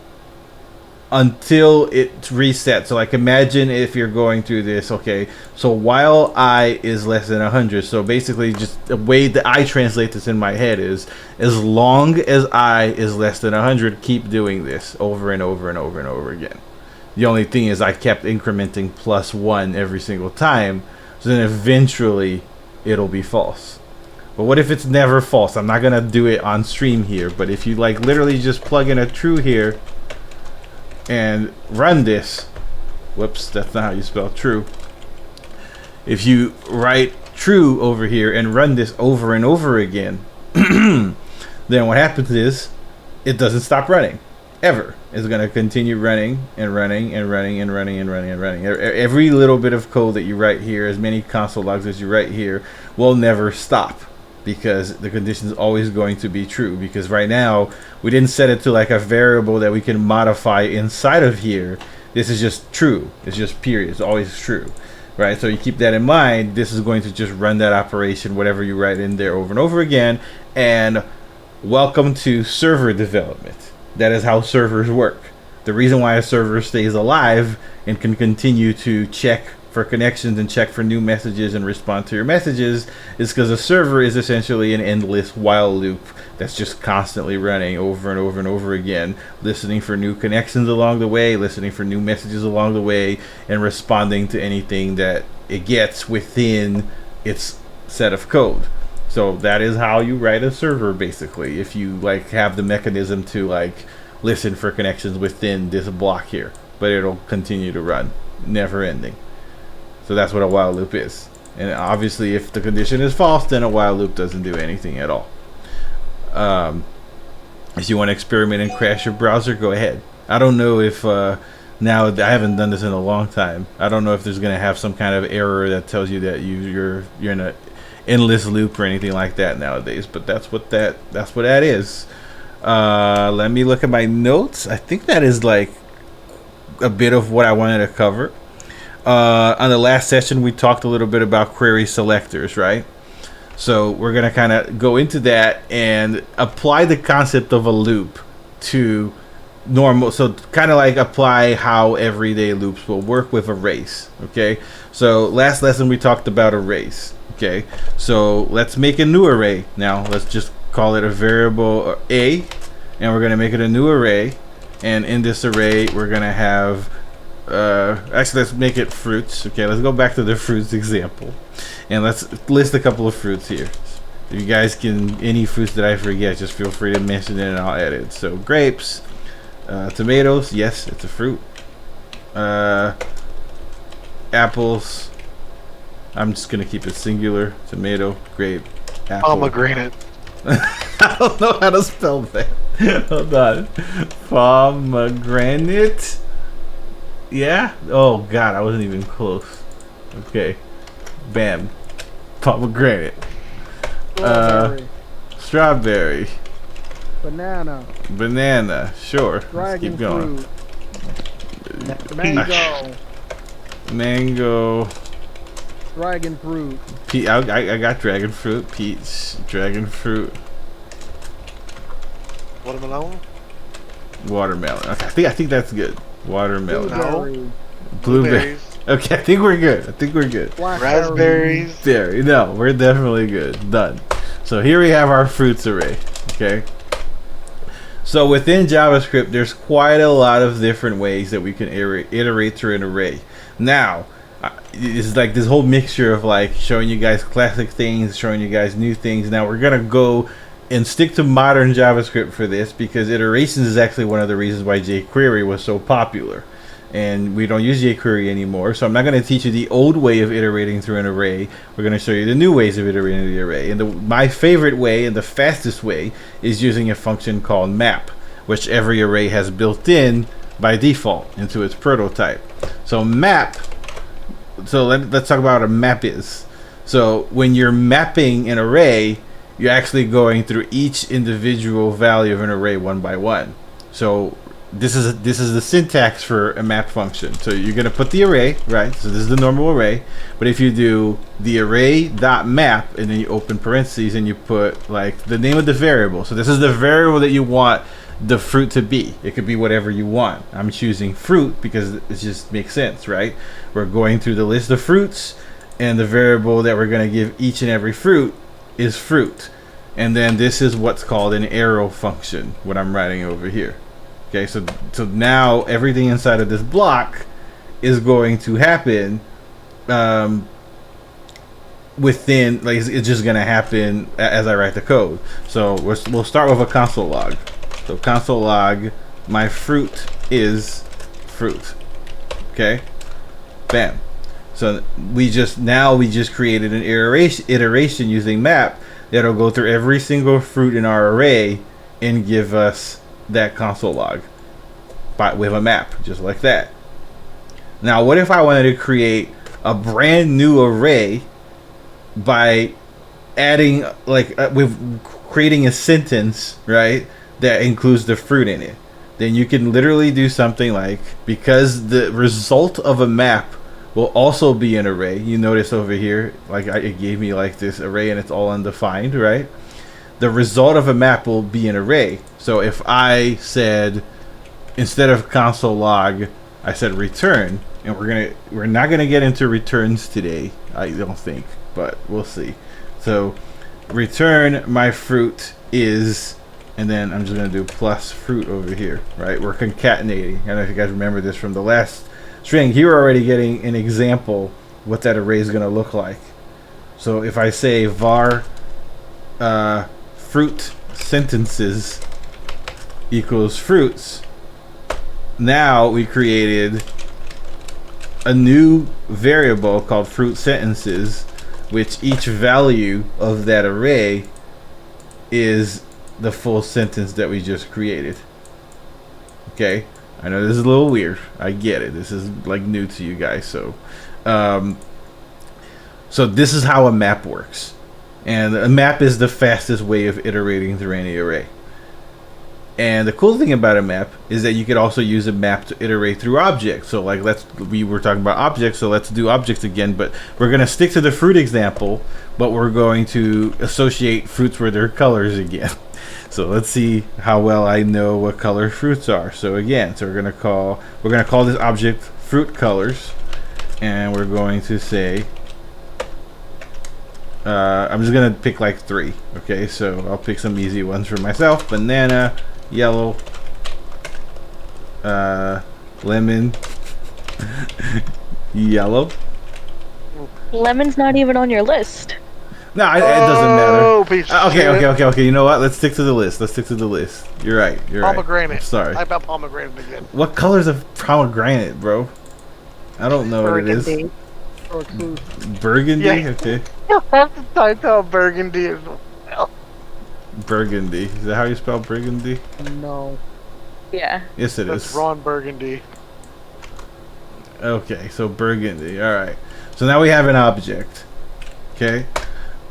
until it resets. So like imagine if you're going through this, okay, so while I is less than 100, so basically just the way that I translate this in my head is as long as I is less than 100, keep doing this over and over and over and over again. The only thing is I kept incrementing +1 every single time, so then eventually it'll be false. But what if it's never false? I'm not gonna do it on stream here, but if you like literally just plug in a true here and run this, whoops, that's not how you spell true. If you write true over here and run this over and over again, then what happens is it doesn't stop running ever. It's going to continue running and running and running and running and running and running. Every little bit of code that you write here, as many console logs as you write here, will never stop, because the condition is always going to be true. Because right now we didn't set it to like a variable that we can modify inside of here. This is just true. It's just period. It's always true, right? So you keep that in mind. This is going to just run that operation, whatever you write in there, over and over again. And welcome to server development. That is how servers work. The reason why a server stays alive and can continue to check for connections and check for new messages and respond to your messages is because a server is essentially an endless while loop that's just constantly running over and over and over again, listening for new connections along the way, listening for new messages along the way, and responding to anything that it gets within its set of code. So that is how you write a server, basically, if you like have the mechanism to like listen for connections within this block here, but it'll continue to run, never ending. So that's what a while loop is. And obviously if the condition is false, then a while loop doesn't do anything at all. If you want to experiment and crash your browser, go ahead. I don't know if now I haven't done this in a long time. I don't know if there's going to have some kind of error that tells you that you're in a endless loop or anything like that nowadays, but that's what that is. Let me look at my notes. I think that is like a bit of what I wanted to cover. On the last session we talked a little bit about query selectors, right? So we're gonna kind of go into that and apply the concept of a loop to normal, so kind of like apply how everyday loops will work with arrays. Okay, so last lesson we talked about arrays. Okay, so let's make a new array now. Let's just call it a variable a, and we're going to make it a new array. And in this array, we're going to have, actually, let's make it fruits. Okay, let's go back to the fruits example, and let's list a couple of fruits here. If you guys can, any fruits that I forget, just feel free to mention it and I'll add it. So grapes, tomatoes, yes, it's a fruit. Apples. I'm just gonna keep it singular. Tomato, grape, apple.
Pomegranate.
I don't know how to spell that. Hold on. Pomegranate. Yeah. Oh God, I wasn't even close. Okay. Bam. Pomegranate.
Strawberry.
Strawberry.
Banana.
Banana. Sure. Let's
Dragon
keep going.
fruit. Mango.
Mango.
Dragon fruit.
I got dragon fruit, peach, dragon fruit,
Watermelon.
watermelon. Okay, I think that's good. Watermelon,
Blueberry.
blueberry. Okay, I think we're good.
Blackberry.
Raspberries.
Berry. No, we're definitely good. Done. So here we have our fruits array. Okay. So within JavaScript, there's quite a lot of different ways that we can iterate through an array. Now, it's like this whole mixture of like showing you guys classic things, showing you guys new things. Now we're gonna go and stick to modern JavaScript for this, because iterations is actually one of the reasons why jQuery was so popular. And we don't use jQuery anymore, so I'm not going to teach you the old way of iterating through an array. We're going to show you the new ways of iterating the array. And my favorite way and the fastest way is using a function called map, which every array has built in by default into its prototype. So map, so let's talk about what a map is. So when you're mapping an array, you're actually going through each individual value of an array one by one. So this is the syntax for a map function. So you're going to put the array, right? So this is the normal array. But if you do the array.map and then you open parentheses and you put like the name of the variable. So this is the variable that you want the fruit to be. It could be whatever you want. I'm choosing fruit because it just makes sense, right? We're going through the list of fruits, and the variable that we're going to give each and every fruit is fruit. And then this is what's called an arrow function, what I'm writing over here. Okay, so now everything inside of this block is going to happen within, like, it's just going to happen as I write the code. So we'll start with a console log. So console log, my fruit is fruit. Okay, bam. So we just created an iteration using map that'll go through every single fruit in our array and give us that console log, but with a map, just like that. Now, what if I wanted to create a brand new array by adding, with creating a sentence, right, that includes the fruit in it? Then you can literally do something like, because the result of a map will also be an array. You notice over here, like it gave me like this array and it's all undefined, right? The result of a map will be an array. So if I said, instead of console log, I said return, and we're not gonna get into returns today, I don't think, but we'll see. So return my fruit is, and then I'm just gonna do plus fruit over here, right? We're concatenating. I don't know if you guys remember this from the last string. Here we're already getting an example what that array is gonna look like. So if I say var fruit sentences equals fruits, now we created a new variable called fruit sentences, which each value of that array is the full sentence that we just created. Okay, I know this is a little weird, I get it, this is like new to you guys. So so this is how a map works, and a map is the fastest way of iterating through any array. And the cool thing about a map is that you could also use a map to iterate through objects. So like we were talking about objects, so let's do objects again, but we're going to stick to the fruit example, but we're going to associate fruits with their colors again. So let's see how well I know what color fruits are. So again, so we're going to call this object fruit colors, and we're going to say I'm just going to pick like 3. Okay, so I'll pick some easy ones for myself. Banana, yellow, lemon, yellow.
Lemon's not even on your list.
No, it doesn't matter.
piece of shit.
Okay. You know what? Let's stick to the list. You're right.
Pomegranate.
I'm sorry.
I about pomegranate again.
What color's a pomegranate, bro? I don't know what it is.
Burgundy.
Or clue.
Burgundy?
Yeah.
Okay.
I thought burgundy as well.
Burgundy. Is that how you spell burgundy?
No.
Yeah.
Yes, it
That's
is.
Ron Burgundy.
Okay, so burgundy. All right. So now we have an object. Okay.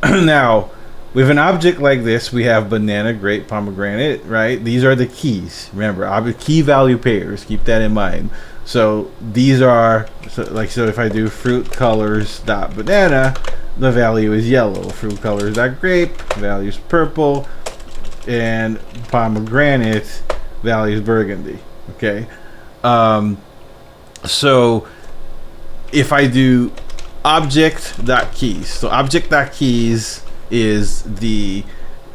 Now, with an object like this, we have banana, grape, pomegranate, right? These are the keys. Remember, key value pairs. Keep that in mind. So these are, so if I do fruit colors dot banana, the value is yellow. Fruit colors dot grape, value is purple, and pomegranate value is burgundy. Okay. So if I do object.keys, so object.keys is the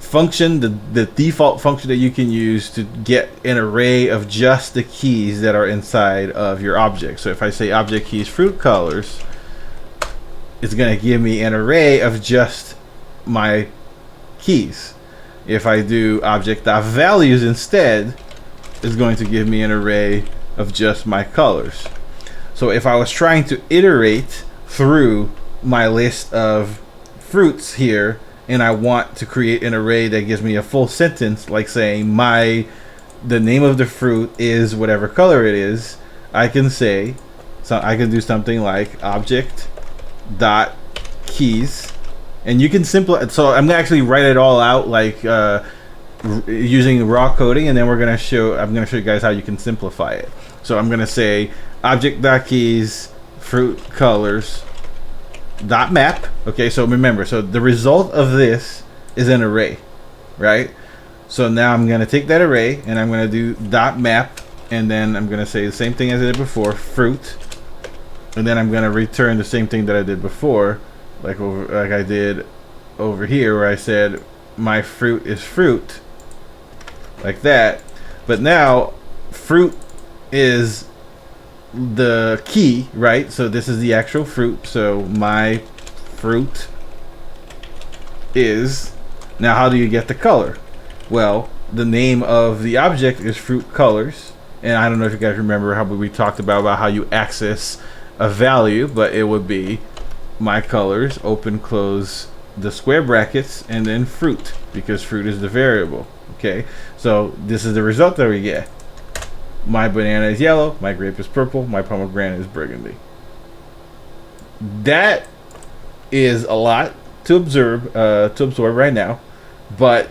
function, the default function that you can use to get an array of just the keys that are inside of your object. So if I say object keys fruit colors, it's going to give me an array of just my keys. If I do object.values instead, it's going to give me an array of just my colors. So if I was trying to iterate through my list of fruits here, and I want to create an array that gives me a full sentence, like saying the name of the fruit is whatever color it is, I can say, so I can do something like object dot keys, and you can simplify. So I'm gonna actually write it all out like using raw coding, and then I'm gonna show you guys how you can simplify it. So I'm gonna say object.keys fruit colors dot map. Okay, so remember, so the result of this is an array, right? So now I'm going to take that array and I'm going to do dot map, and then I'm going to say the same thing as I did before, fruit, and then I'm going to return the same thing that I did before, like I did over here where I said my fruit is fruit, like that. But now fruit is the key, right? So this is the actual fruit. So my fruit is, now how do you get the color? Well, the name of the object is fruit colors, and I don't know if you guys remember how we talked about how you access a value, but it would be my colors, open close the square brackets, and then fruit, because fruit is the variable. Okay, so this is the result that we get. My banana is yellow, my grape is purple, my pomegranate is burgundy. That is a lot to absorb right now, but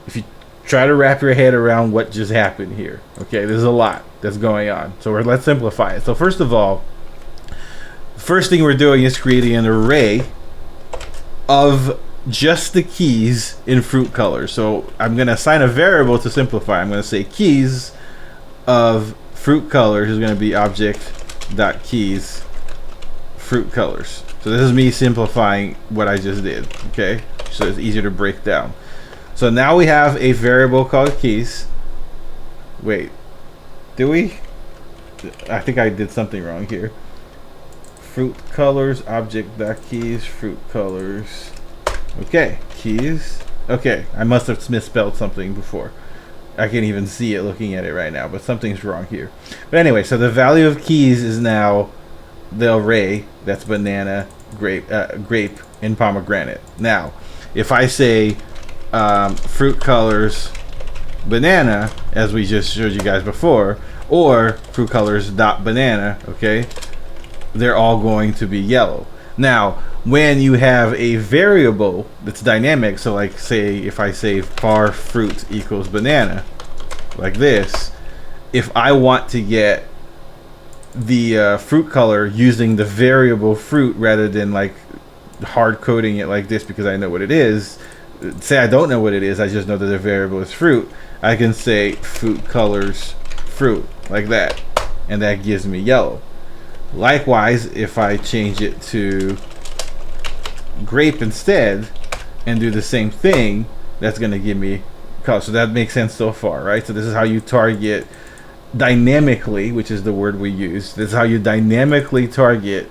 if you try to wrap your head around what just happened here, okay, there's a lot that's going on. So let's simplify it. So first of all, the first thing we're doing is creating an array of just the keys in fruit colors. So I'm going to assign a variable to simplify. I'm going to say keys of fruit colors is going to be object.keys fruit colors. So this is me simplifying what I just did, okay? So it's easier to break down. So now we have a variable called keys. Wait, do we? I think I did something wrong here. Fruit colors, object.keys, fruit colors. Okay, keys. Okay, I must have misspelled something before. I can't even see it looking at it right now, but something's wrong here. But anyway, so the value of keys is now the array that's banana, grape, and pomegranate. Now, if I say fruit colors banana, as we just showed you guys before, or fruit colors dot banana, okay, they're all going to be yellow. Now, when you have a variable that's dynamic, so like say if I say var fruit equals banana, like this, if I want to get the fruit color using the variable fruit rather than like hard coding it like this because I know what it is, say I don't know what it is, I just know that the variable is fruit, I can say fruit colors fruit, like that, and that gives me yellow. Likewise, if I change it to grape instead and do the same thing, that's going to give me color. So that makes sense so far, right? So this is how you target dynamically, which is the word we use. This is how you dynamically target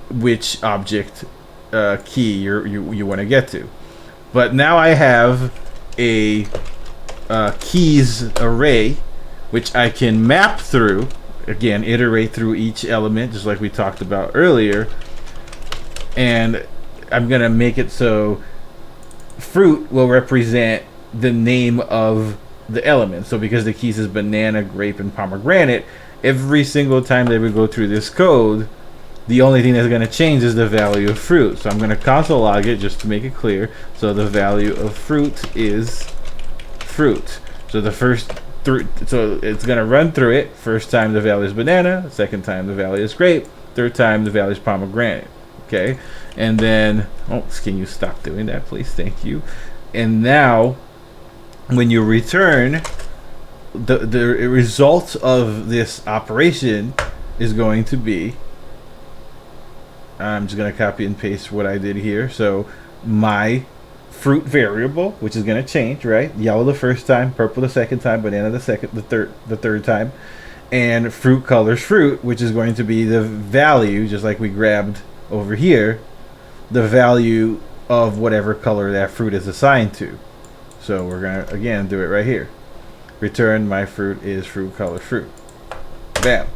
which object key you want to get to. But now I have a keys array which I can map through. Again, iterate through each element just like we talked about earlier, and I'm gonna make it so fruit will represent the name of the element. So because the keys is banana, grape, and pomegranate, every single time that we go through this code, the only thing that's going to change is the value of fruit. So I'm going to console log it just to make it clear. So the value of fruit is fruit. So the first so it's going to run through it. First time the value is banana, second time the value is grape, third time the value is pomegranate. Okay, and then can you stop doing that, please? Thank you. And now when you return, the result of this operation is going to be, I'm just going to copy and paste what I did here. So my fruit variable, which is going to change, right? Yellow the first time, purple the second time, banana the third time, and fruit colors fruit, which is going to be the value, just like we grabbed over here, the value of whatever color that fruit is assigned to. So we're going to again do it right here. Return my fruit is fruit color fruit. Bam.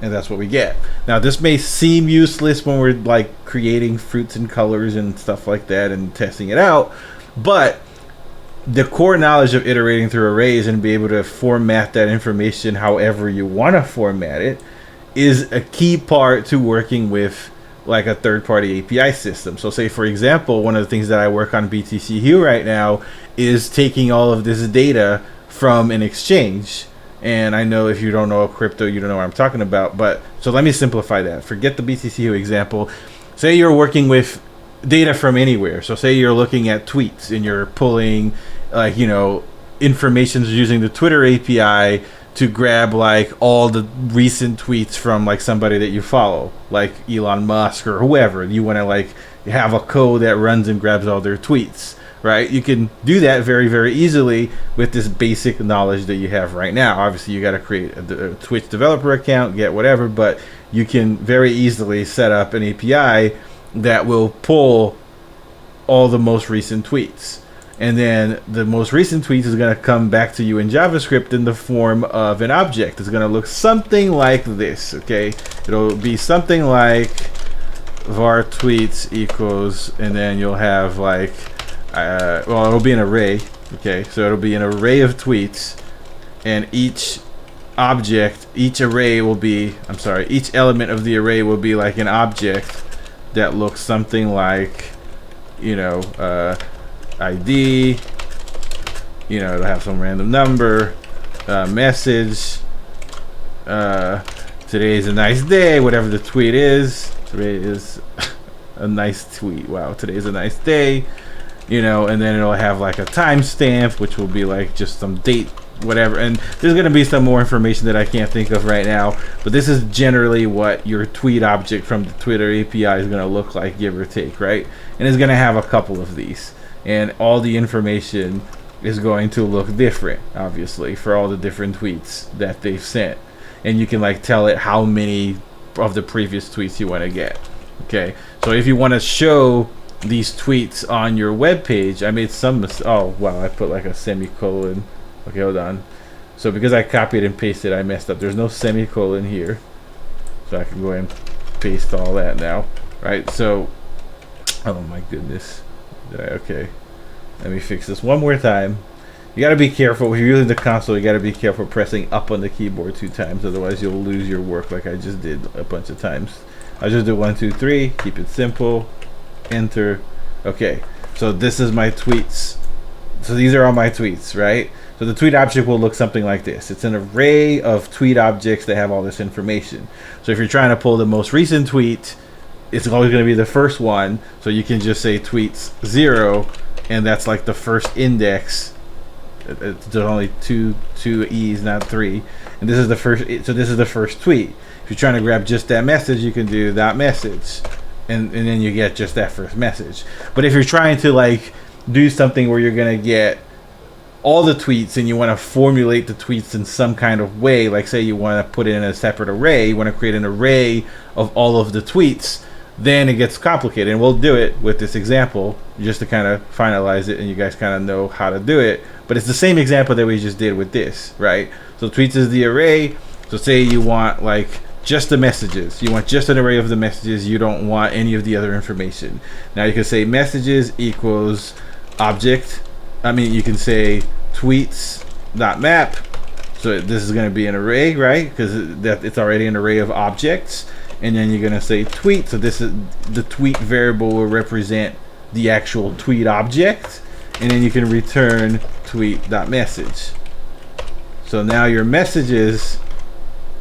And that's what we get. Now this may seem useless when we're like creating fruits and colors and stuff like that and testing it out, but the core knowledge of iterating through arrays and be able to format that information however you want to format it is a key part to working with like a third-party API system. So say for example, one of the things that I work on BTC Hue right now is taking all of this data from an exchange. And I know if you don't know crypto, you don't know what I'm talking about. But so let me simplify that. Forget the BTC example. Say you're working with data from anywhere. So say you're looking at tweets and you're pulling, like, you know, information using the Twitter API to grab like all the recent tweets from like somebody that you follow, like Elon Musk or whoever. You want to like have a code that runs and grabs all their tweets, right? You can do that very, very easily with this basic knowledge that you have right now. Obviously, you got to create a Twitch developer account, get whatever, but you can very easily set up an API that will pull all the most recent tweets. And then the most recent tweets is going to come back to you in JavaScript in the form of an object. It's going to look something like this, okay? It'll be something like var tweets equals, and then you'll have like, well, it'll be an array, okay? So it'll be an array of tweets, and each object, each array will be, I'm sorry, each element of the array will be like an object that looks something like, you know, ID, you know, it'll have some random number, message, today's a nice day, whatever the tweet is. Today is a nice tweet. Wow, today's a nice day, you know, and then it'll have like a timestamp, which will be like just some date, whatever. And there's going to be some more information that I can't think of right now, but this is generally what your tweet object from the Twitter API is going to look like, give or take, right? And it's going to have a couple of these. And all the information is going to look different, obviously, for all the different tweets that they've sent. And you can like tell it how many of the previous tweets you want to get. Okay, so if you want to show these tweets on your web page, I made some oh wow, I put like a semicolon. Okay, hold on. So because I copied and pasted, I messed up. There's no semicolon here, so I can go ahead and paste all that now, right? So, oh my goodness. Okay, let me fix this one more time. You got to be careful. If you're using the console, you got to be careful pressing up on the keyboard 2 times. Otherwise, you'll lose your work like I just did a bunch of times. I'll just do 1, 2, 3. Keep it simple. Enter. Okay, so this is my tweets. So these are all my tweets, right? So the tweet object will look something like this. It's an array of tweet objects that have all this information. So if you're trying to pull the most recent tweet, it's always going to be the first one, so you can just say tweets 0, and that's like the first index. There's only two E's, not 3, and this is the first. So this is the first tweet. If you're trying to grab just that message, you can do that message, and then you get just that first message. But if you're trying to like do something where you're going to get all the tweets and you want to formulate the tweets in some kind of way, like say you want to put it in a separate array, you want to create an array of all of the tweets, then it gets complicated. And we'll do it with this example just to kind of finalize it and you guys kind of know how to do it. But it's the same example that we just did with this, right? So tweets is the array. So say you want like just the messages. You want just an array of the messages. You don't want any of the other information. Now you can say messages equals object. I mean, you can say tweets.map. So this is going to be an array, right? Because it's already an array of objects. And then you're going to say tweet. So this is the tweet variable will represent the actual tweet object. And then you can return tweet.message. So now your messages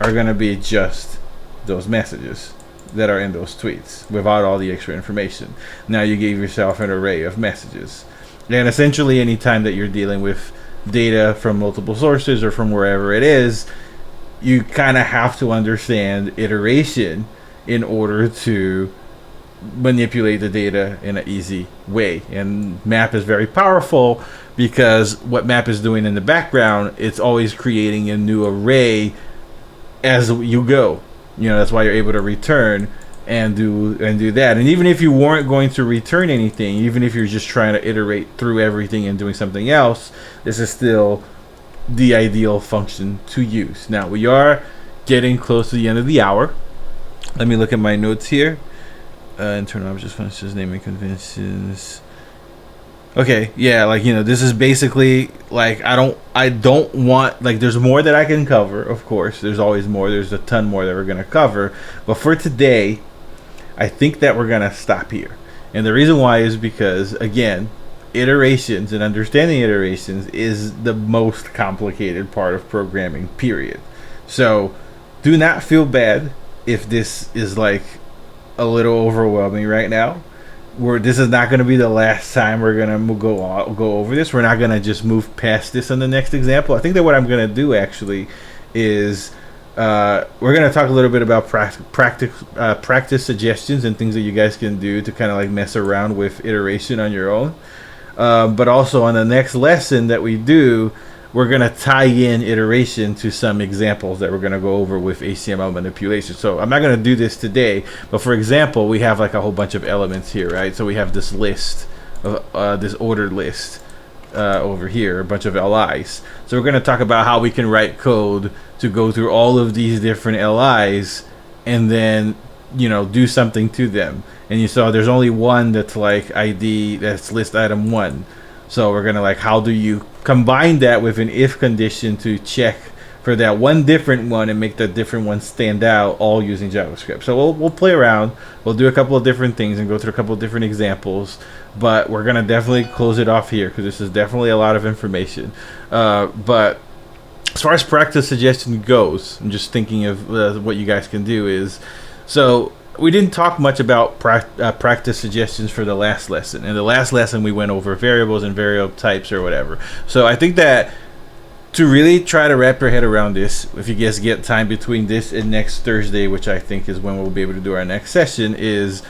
are going to be just those messages that are in those tweets without all the extra information. Now you gave yourself an array of messages. And essentially anytime that you're dealing with data from multiple sources or from wherever it is, you kind of have to understand iteration in order to manipulate the data in an easy way. And map is very powerful because what map is doing in the background, it's always creating a new array as you go. You know, that's why you're able to return and do that. And even if you weren't going to return anything, even if you're just trying to iterate through everything and doing something else, this is still the ideal function to use. Now we are getting close to the end of the hour. Let me look at my notes here. Internal object functions, naming conventions. Okay, yeah, like, you know, this is basically like I don't want, like, there's more that I can cover, of course. There's always more. There's a ton more that we're gonna cover. But for today, I think that we're gonna stop here. And the reason why is because, again, iterations and understanding iterations is the most complicated part of programming, period. So do not feel bad if this is like a little overwhelming right now. this is not going to be the last time we're going to go over this. We're not going to just move past this on the next example. I think that what I'm going to do actually is we're going to talk a little bit about practice suggestions and things that you guys can do to kind of like mess around with iteration on your own. But also on the next lesson that we do, we're going to tie in iteration to some examples that we're going to go over with HTML manipulation. So I'm not going to do this today, but for example, we have like a whole bunch of elements here, right? So we have this list, of, this ordered list over here, a bunch of LIs. So we're going to talk about how we can write code to go through all of these different LIs and then, you know, do something to them. And you saw there's only one that's like ID, that's list item 1. So we're gonna like, how do you combine that with an if condition to check for that one different one and make that different one stand out, all using JavaScript. So we'll play around, we'll do a couple of different things and go through a couple of different examples, but we're gonna definitely close it off here because this is definitely a lot of information. But as far as practice suggestion goes, I'm just thinking of what you guys can do is, so we didn't talk much about practice suggestions for the last lesson. In the last lesson, we went over variables and variable types or whatever. So I think that to really try to wrap your head around this, if you guys get time between this and next Thursday, which I think is when we'll be able to do our next session, is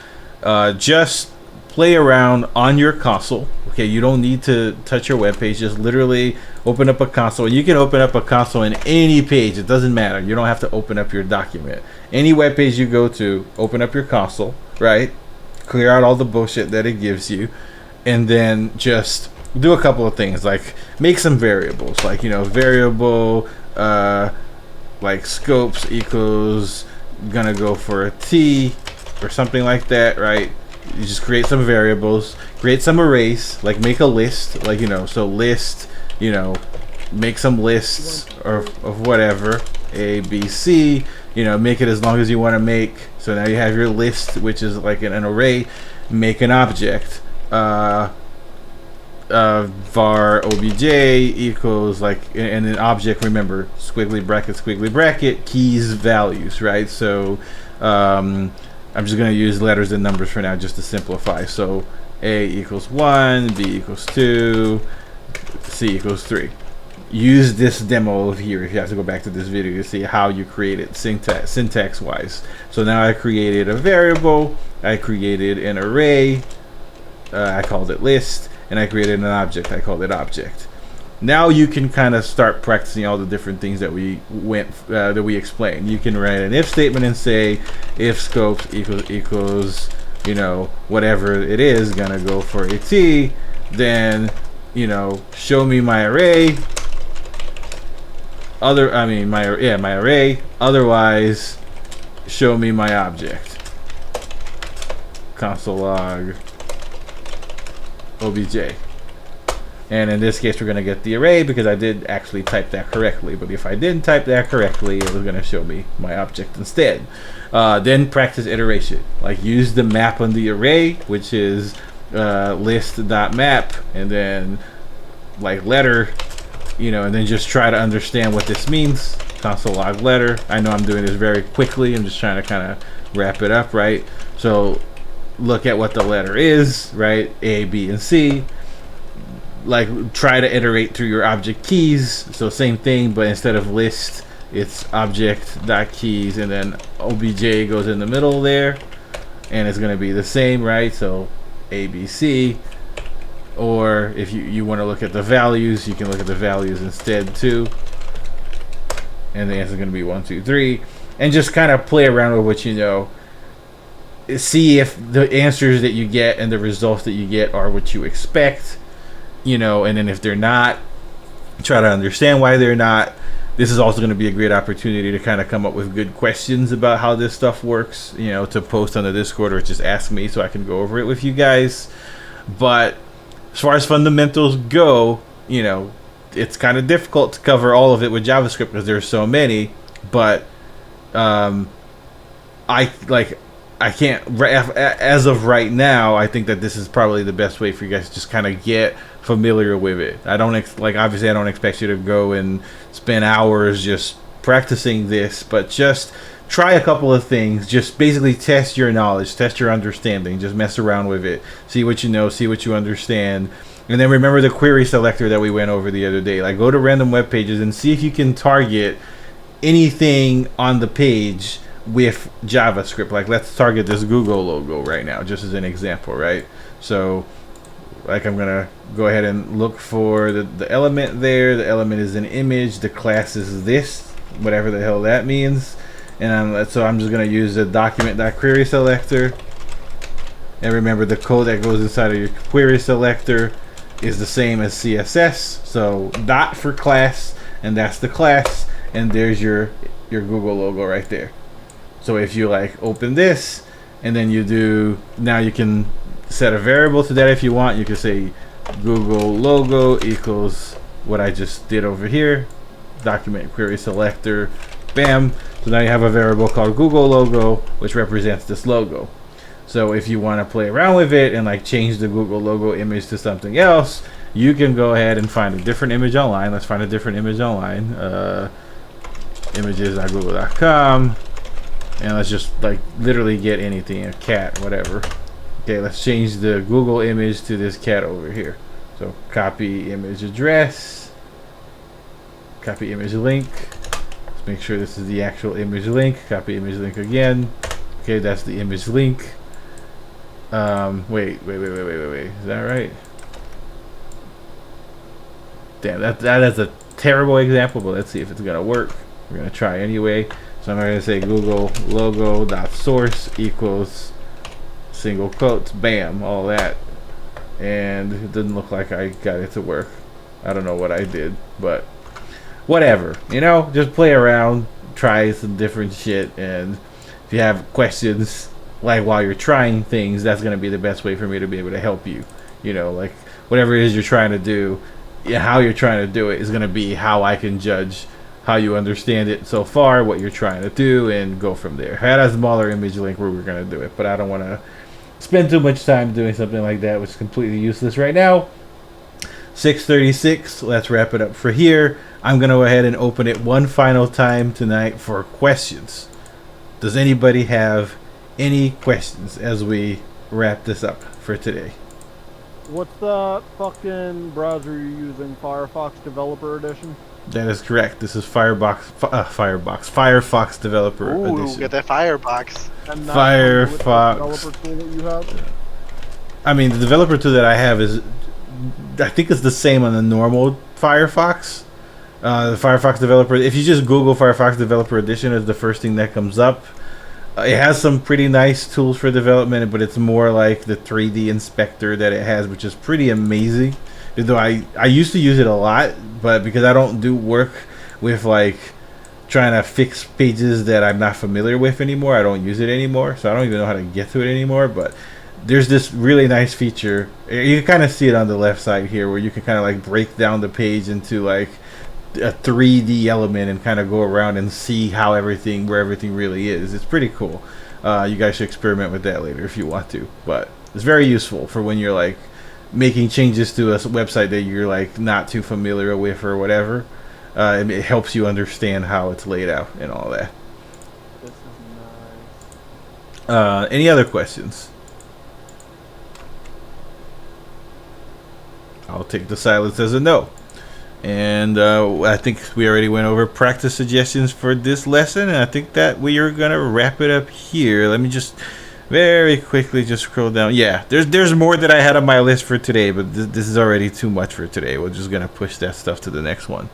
just play around on your console. Okay, you don't need to touch your web page. Just literally open up a console. You can open up a console in any page. It doesn't matter. You don't have to open up your document. Any web page you go to, open up your console, right? Clear out all the bullshit that it gives you, and then just do a couple of things, like make some variables, like, you know, variable like scopes equals gonna go for a T or something like that, right? You just create some variables, create some arrays, like make a list, like, you know, so list, you know, make some lists of whatever, A, B, C, you know, make it as long as you want to make. So now you have your list, which is like an array. Make an object, var obj equals like, and an object, remember, squiggly bracket, keys, values, right? So I'm just going to use letters and numbers for now just to simplify. So A equals 1, B equals 2, C equals 3. Use this demo here if you have to go back to this video to see how you create it syntax wise. So now I created a variable, I created an array, I called it list, and I created an object, I called it object. Now you can kind of start practicing all the different things that we explained. You can write an if statement and say if scopes equals, you know, whatever it is gonna go for a T, then, you know, show me my array. My array. Otherwise, show me my object. Console log obj. And in this case, we're going to get the array because I did actually type that correctly. But if I didn't type that correctly, it was going to show me my object instead. Then practice iteration. Like use the map on the array, which is list.map, and then like letter, you know, and then just try to understand what this means. Console log letter. I know I'm doing this very quickly. I'm just trying to kind of wrap it up, right? So look at what the letter is, right? A, B, and C. Like try to iterate through your object keys. So same thing, but instead of list, it's object.keys, and then obj goes in the middle there, and it's going to be the same, right? So ABC. Or if you want to look at the values, you can look at the values instead too, and the answer is going to be 1, 2, 3, and just kind of play around with what you know. See if the answers that you get and the results that you get are what you expect, you know, and then if they're not, try to understand why they're not. This is also going to be a great opportunity to kind of come up with good questions about how this stuff works, you know, to post on the Discord or just ask me so I can go over it with you guys. But as far as fundamentals go, you know, it's kind of difficult to cover all of it with JavaScript because there's so many, but I can't, as of right now, I think that this is probably the best way for you guys to just kind of get familiar with it. I don't obviously I don't expect you to go and spend hours just practicing this, but just try a couple of things. Just basically test your knowledge, test your understanding. Just mess around with it. See what you know, see what you understand. And then remember the query selector that we went over the other day. Like, go to random web pages and see if you can target anything on the page with JavaScript. Like, let's target this Google logo right now, just as an example, right? So, like, I'm gonna go ahead and look for the element there. The element is an image. The class is this, whatever the hell that means. And so I'm just gonna use the document.query selector. And remember, the code that goes inside of your query selector is the same as CSS. So dot for class, and that's the class, and there's your Google logo right there. So if you like open this, and then you do, now you can set a variable to that if you want. You can say Google logo equals what I just did over here, document query selector, bam. So now you have a variable called Google logo, which represents this logo. So if you want to play around with it and like change the Google logo image to something else, you can go ahead and find a different image online. Let's find a different image online. Images.google.com, and let's just like literally get anything, a cat, whatever. Okay, let's change the Google image to this cat over here. So copy image address, copy image link. Let's make sure this is the actual image link. Copy image link again. Okay, that's the image link. Wait. Is that right? Damn, that is a terrible example, but let's see if it's gonna work. We're gonna try anyway. So I'm gonna say Google logo dot source equals single quotes, bam, all that, and it doesn't look like I got it to work. I don't know what I did, but whatever. You know, just play around, try some different shit, and if you have questions, like while you're trying things, that's going to be the best way for me to be able to help you. You know, like whatever it is you're trying to do, how you're trying to do it is going to be how I can judge how you understand it so far, what you're trying to do, and go from there. I had a smaller image link where we're going to do it, but I don't want to spend too much time doing something like that, which is completely useless right now. 6:36, let's wrap it up for here. I'm going to go ahead and open it one final time tonight for questions. Does anybody have any questions as we wrap this up for today?
What's the fucking browser you're using? Firefox Developer Edition?
That is correct. This is Firefox Developer
Ooh,
Edition.
get that firebox.
And not
Firefox.
the developer tool that you have?
I mean, the developer tool that I have is, I think it's the same on the normal Firefox. The Firefox Developer, if you just Google Firefox Developer Edition, is the first thing that comes up. It has some pretty nice tools for development, but it's more like the 3D inspector that it has, which is pretty amazing. Though I used to use it a lot, but because I don't do work with like trying to fix pages that I'm not familiar with anymore, I don't use it anymore. So I don't even know how to get to it anymore. But there's this really nice feature. You can kind of see it on the left side here, where you can kind of like break down the page into like a 3D element and kind of go around and see how where everything really is. It's pretty cool. You guys should experiment with that later if you want to, but it's very useful for when you're like making changes to a website that you're like not too familiar with or whatever. It helps you understand how it's laid out and all that.
This is nice.
Any other questions? I'll take the silence as a no. And I think we already went over practice suggestions for this lesson, and I think that we are gonna wrap it up here. Let me just very quickly just scroll down. Yeah, there's more that I had on my list for today, but this is already too much for today. We're just gonna push that stuff to the next one.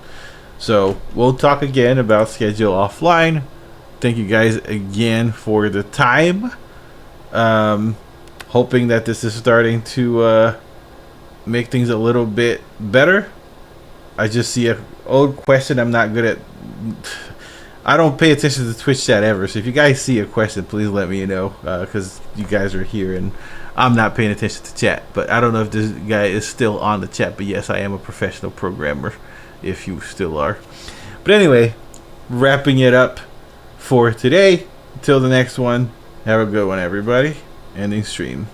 So we'll talk again about schedule offline. Thank you guys again for the time. Hoping that this is starting to make things a little bit better. I just see an old question. I'm not good at. I don't pay attention to Twitch chat ever. So if you guys see a question, please let me know, because you guys are here and I'm not paying attention to chat. But I don't know if this guy is still on the chat. But yes, I am a professional programmer, if you still are. But anyway, wrapping it up for today. Until the next one, have a good one, everybody. Ending stream.